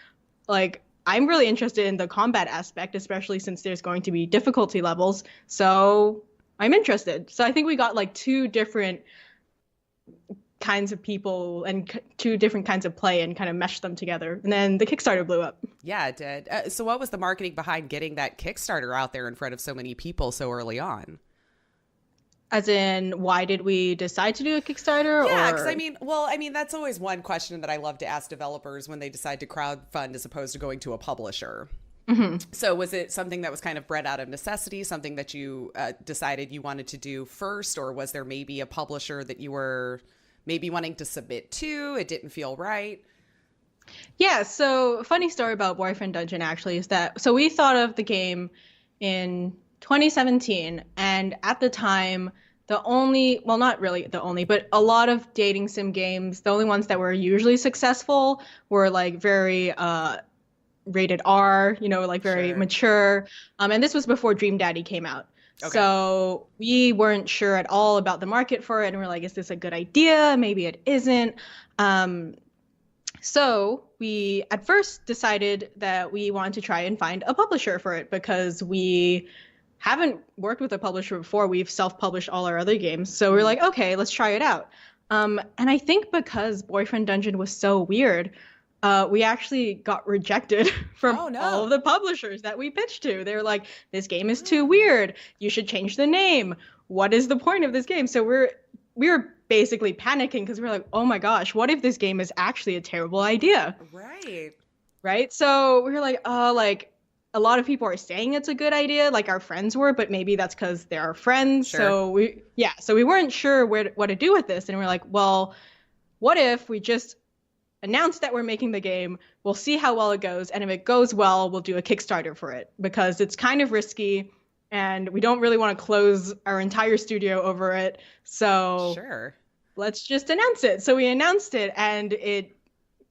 like I'm really interested in the combat aspect, especially since there's going to be difficulty levels. So I'm interested. So I think we got like two different kinds of people and two different kinds of play and kind of meshed them together. And then the Kickstarter blew up. Yeah, it did. So what was the marketing behind getting that Kickstarter out there in front of so many people so early on? As in, why did we decide to do a Kickstarter? Yeah, because I mean, that's always one question that I love to ask developers when they decide to crowdfund as opposed to going to a publisher. So was it something that was kind of bred out of necessity, something that you decided you wanted to do first, or was there maybe a publisher that you were maybe wanting to submit to? It didn't feel right? Yeah, so funny story about Boyfriend Dungeon actually is that, so we thought of the game in 2017, and at the time, not really the only, but a lot of dating sim games, the only ones that were usually successful were like very rated R, like very mature. And this was before Dream Daddy came out. Okay. So we weren't sure at all about the market for it, and we're like, is this a good idea? Maybe it isn't. So we at first decided that we wanted to try and find a publisher for it, because we haven't worked with a publisher before. We've self-published all our other games. So we're like, okay, let's try it out. And I think because Boyfriend Dungeon was so weird, we actually got rejected from all of the publishers that we pitched to. They were like, this game is too weird. You should change the name. What is the point of this game? So we were basically panicking, because we were like, oh my gosh, what if this game is actually a terrible idea? Right. So we were like, a lot of people are saying it's a good idea, like our friends were, but maybe that's because they're our friends. Sure. So we weren't sure what to do with this. And we're like, well, what if we just announce that we're making the game, we'll see how well it goes, and if it goes well, we'll do a Kickstarter for it, because it's kind of risky and we don't really want to close our entire studio over it. So let's just announce it. So we announced it, and it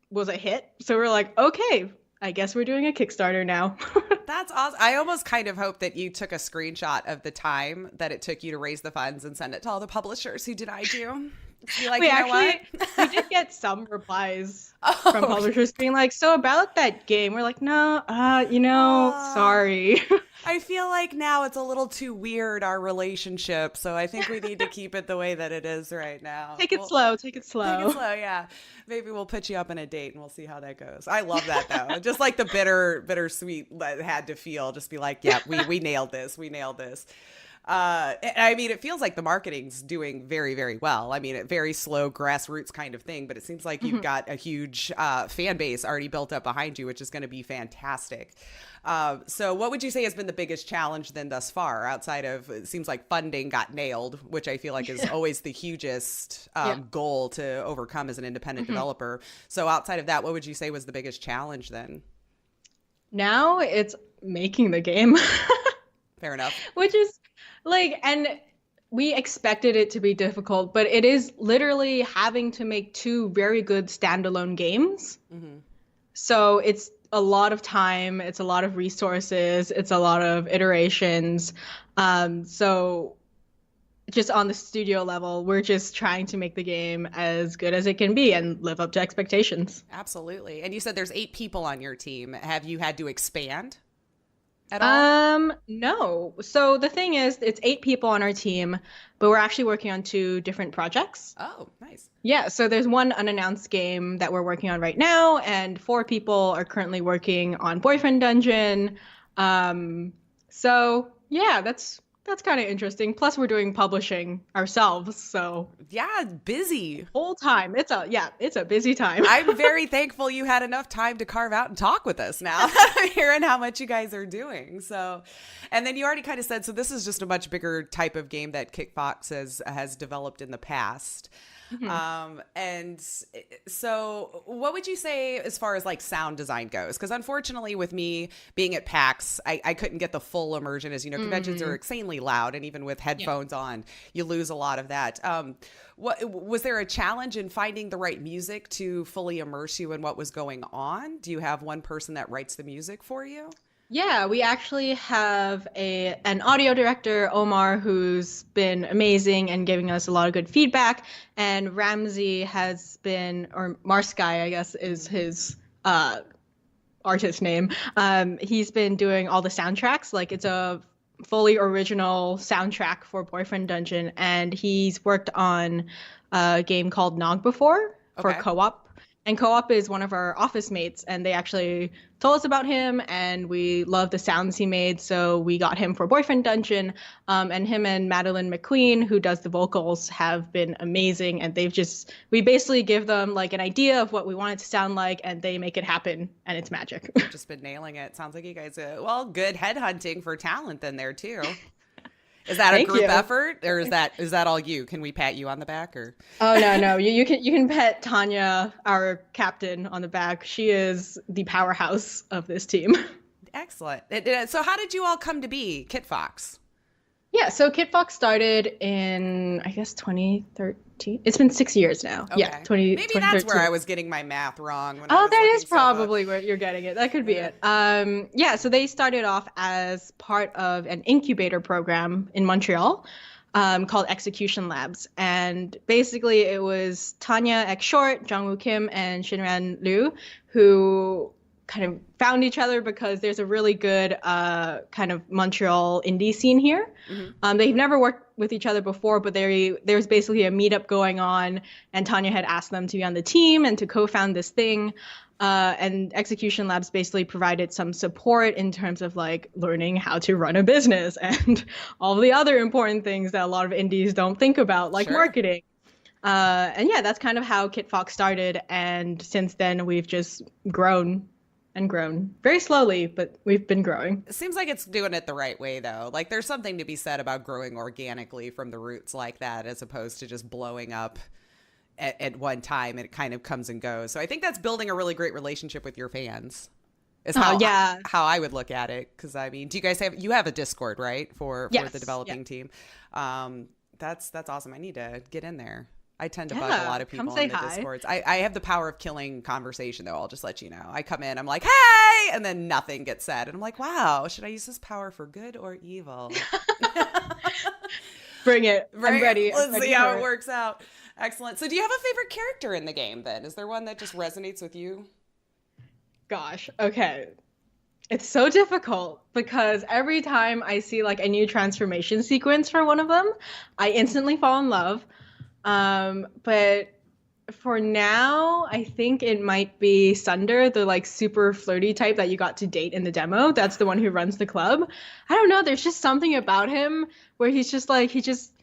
was a hit. So we're like, okay, I guess we're doing a Kickstarter now. That's awesome. I almost kind of hope that you took a screenshot of the time that it took you to raise the funds and send it to all the publishers who denied you. Be like, We you know what? we did get some replies Oh, from publishers being like, so about that game. We're like, no, Aw. sorry. I feel like now it's a little too weird, our relationship. So I think we need to keep it the way that it is right now. Take it slow. Take it Take slow. it slow, yeah. Maybe we'll put you up on a date and we'll see how that goes. I love that though. Just like the bittersweet that had to feel. Just be like, yeah, we nailed this. We nailed this. I mean, it feels like the marketing's doing very, very well. I mean, a very slow grassroots kind of thing, but it seems like you've got a huge fan base already built up behind you, which is going to be fantastic. So what would you say has been the biggest challenge then thus far, outside of, it seems like funding got nailed, which I feel like is always the hugest goal to overcome as an independent developer. So outside of that, what would you say was the biggest challenge then? Now it's making the game. Fair enough. Which is like, and we expected it to be difficult, but it is literally having to make two very good standalone games. So it's a lot of time, it's a lot of resources, it's a lot of iterations. So just on the studio level, we're just trying to make the game as good as it can be and live up to expectations. Absolutely. And you said there's 8 people on your team. Have you had to expand at all? No. So the thing is, it's 8 people on our team, but we're actually working on 2 different projects. Oh, nice. Yeah, so there's one unannounced game that we're working on right now, and 4 people are currently working on Boyfriend Dungeon. So yeah, that's kind of interesting. Plus, we're doing publishing ourselves, so Yeah, busy. whole time. It's a busy time. I'm very thankful you had enough time to carve out and talk with us now. I'm hearing how much you guys are doing. So, and then you already kind of said, so this is just a much bigger type of game that Kitfox has developed in the past. And so what would you say as far as like sound design goes? Because unfortunately with me being at PAX, I couldn't get the full immersion. As you know, conventions are insanely loud, and even with headphones on, you lose a lot of that. What was there a challenge in finding the right music to fully immerse you in what was going on? Do you have one person that writes the music for you? Yeah, we actually have an audio director, Omar, who's been amazing and giving us a lot of good feedback. And Ramsey has been, or Marsky, I guess, is his artist name. He's been doing all the soundtracks. Like, it's a fully original soundtrack for Boyfriend Dungeon. And he's worked on a game called Nog before for co-op. And Co-op is one of our office mates, and they actually told us about him, and we love the sounds he made, so we got him for Boyfriend Dungeon. And him and Madeline McQueen, who does the vocals, have been amazing, and we basically give them like an idea of what we want it to sound like, and they make it happen, and it's magic. You've just been nailing it. Sounds like you guys, good headhunting for talent then there too. Is that a group effort, or is that all you? Can we pat you on the back, or? Oh no, you can pat Tanya, our captain, on the back. She is the powerhouse of this team. Excellent. So how did you all come to be Kitfox? Yeah, so Kitfox started in, I guess, 2013. It's been 6 years now. Okay. Yeah, Maybe that's where I was getting my math wrong. When that is probably where you're getting it. That could be it. Yeah, so they started off as part of an incubator program in Montreal called Execution Labs. And basically it was Tanya X Short, Jongwoo Kim, and Shinran Liu who kind of found each other because there's a really good kind of Montreal indie scene here. They've never worked with each other before, but there's basically a meetup going on, and Tanya had asked them to be on the team and to co-found this thing. And Execution Labs basically provided some support in terms of like learning how to run a business and all the other important things that a lot of indies don't think about, like marketing. And yeah, that's kind of how Kitfox started. And since then, we've just grown and grown very slowly, but we've been growing. It seems like it's doing it the right way, though. Like, there's something to be said about growing organically from the roots like that, as opposed to just blowing up at one time and it kind of comes and goes. So I think that's building a really great relationship with your fans. Is how I would look at it. Because I mean, do you guys have a Discord, right, for the developing team? That's awesome. I need to get in there. I tend to bug a lot of people in the Discords. I have the power of killing conversation, though. I'll just let you know. I come in, I'm like, hey, and then nothing gets said. And I'm like, wow, should I use this power for good or evil? Bring it. I'm ready. Let's see how it works out. Excellent. So do you have a favorite character in the game then? Is there one that just resonates with you? Gosh, okay. It's so difficult because every time I see like a new transformation sequence for one of them, I instantly fall in love. But for now, I think it might be Sunder, the like super flirty type that you got to date in the demo. That's the one who runs the club. I don't know, there's just something about him where he's just like, he just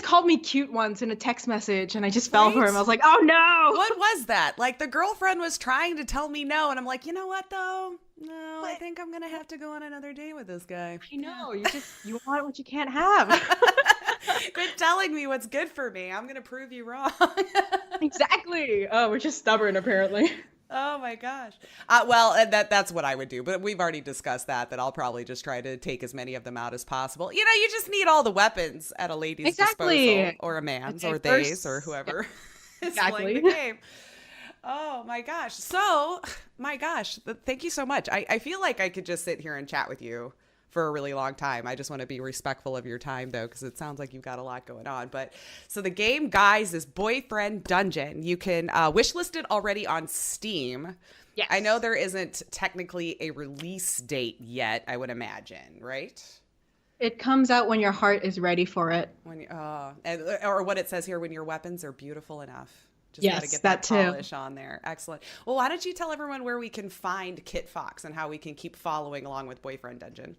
called me cute once in a text message, and I just fell for him. I was like, oh no! What was that? Like, the girlfriend was trying to tell me no, and I'm like, you know what, though? No, I think I'm going to have to go on another date with this guy. I know, you want what you can't have. Quit telling me what's good for me. I'm going to prove you wrong. Exactly. Oh, we're just stubborn, apparently. Oh my gosh. Well, and that's what I would do. But we've already discussed that I'll probably just try to take as many of them out as possible. You know, you just need all the weapons at a lady's disposal, or a man's, or they's, or whoever is playing the game. Oh my gosh. So, my gosh, thank you so much. I feel like I could just sit here and chat with you for a really long time. I just want to be respectful of your time, though, because it sounds like you've got a lot going on. But so the game, guys, is Boyfriend Dungeon. You can wishlist it already on Steam. Yes. I know there isn't technically a release date yet, I would imagine, right? It comes out when your heart is ready for it. Or what it says here, when your weapons are beautiful enough. Just yes, got to get that polish on there. Excellent. Well, why don't you tell everyone where we can find Kitfox and how we can keep following along with Boyfriend Dungeon?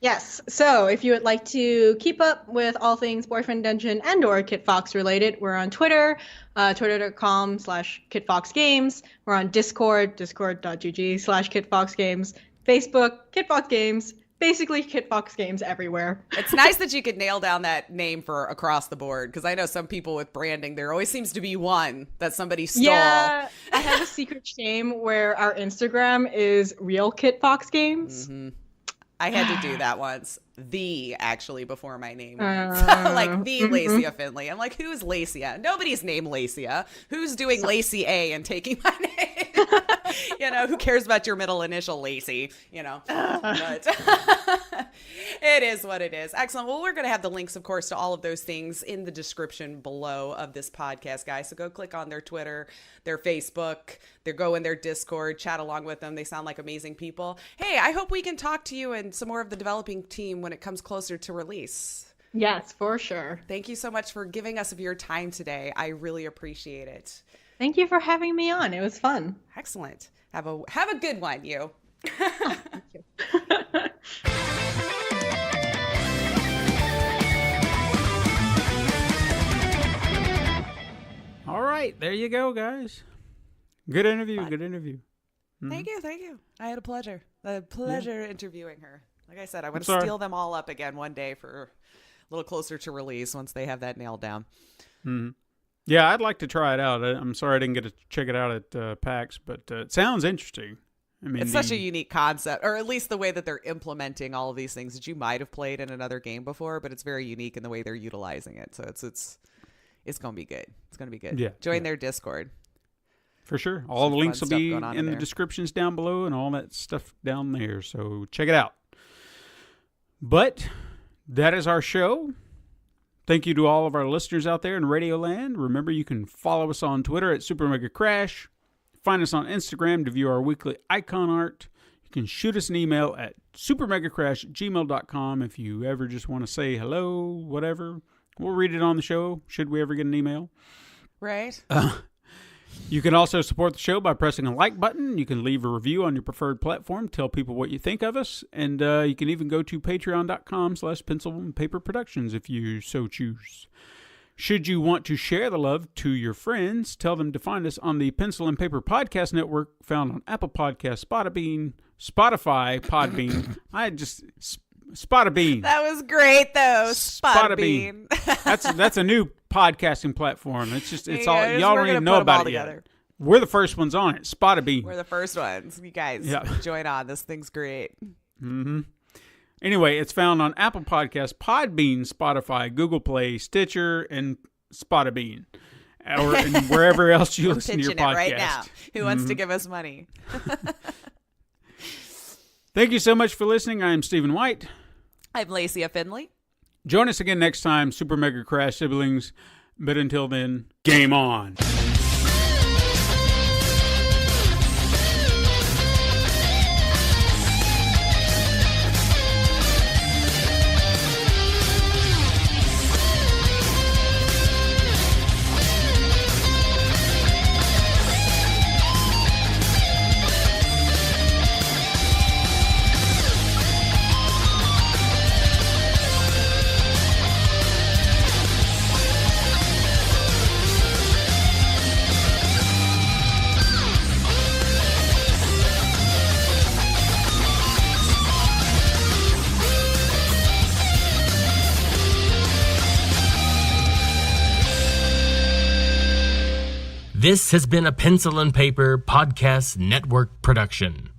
Yes, so if you would like to keep up with all things Boyfriend Dungeon and or Kitfox related, we're on Twitter, twitter.com/Kitfox Games. We're on Discord, discord.gg/Kitfox Games. Facebook, Kitfox Games. Basically, Kitfox Games everywhere. It's nice that you could nail down that name for across the board, because I know some people with branding, there always seems to be one that somebody stole. Yeah, I have a secret shame where our Instagram is real Kitfox Games. Mm-hmm. I had to do that once. Actually, before my name. Like, the Laceya Finley. I'm like, who's Laceya? Nobody's named Laceya. Who's doing Lacey A and taking my name? You know, who cares about your middle initial, Lacey? You know, but it is what it is. Excellent. Well, we're going to have the links, of course, to all of those things in the description below of this podcast, guys. So go click on their Twitter, their Facebook, go in their Discord, chat along with them. They sound like amazing people. Hey, I hope we can talk to you and some more of the developing team when it comes closer to release. Yes, for sure. Thank you so much for giving us of your time today. I really appreciate it. Thank you for having me on. It was fun. Excellent. Have a good one, you. Thank you. All right, there you go, guys. Good interview. Fun. Good interview. Mm-hmm. Thank you. I had a pleasure. Interviewing her. Like I said, I want to steal them all up again one day for a little closer to release once they have that nailed down. Mm-hmm. Yeah, I'd like to try it out. I'm sorry I didn't get to check it out at PAX, but it sounds interesting. I mean, it's such a unique concept, or at least the way that they're implementing all of these things that you might have played in another game before, but it's very unique in the way they're utilizing it. So it's going to be good. It's going to be good. Yeah. Join their Discord. For sure. All the links will be in the descriptions down below and all that stuff down there. So check it out. But that is our show. Thank you to all of our listeners out there in Radioland. Remember, you can follow us on Twitter at Super Mega Crash. Find us on Instagram to view our weekly icon art. You can shoot us an email at supermegacrash@gmail.com if you ever just want to say hello, whatever. We'll read it on the show, should we ever get an email. Right. You can also support the show by pressing a like button. You can leave a review on your preferred platform. Tell people what you think of us. And you can even go to patreon.com/pencil and paper productions if you so choose. Should you want to share the love to your friends, tell them to find us on the Pencil and Paper Podcast Network, found on Apple Podcasts, Spotify, Podbean. Spotify. That was great, though. Spotify. That's a new podcasting platform. It's all y'all don't even know about it together. yet. We're the first ones on it. Spotify. We're the first ones. You guys, join on. This thing's great. Mm-hmm. Anyway, it's found on Apple Podcasts, Podbean, Spotify, Google Play, Stitcher, and Spotify, or wherever else you listen to your podcast. Right now. Who wants to give us money? Thank you so much for listening. I am Stephen White. I'm Laceya Finley. Join us again next time, Super Mega Crash siblings. But until then, game on. This has been a Pencil and Paper Podcast Network production.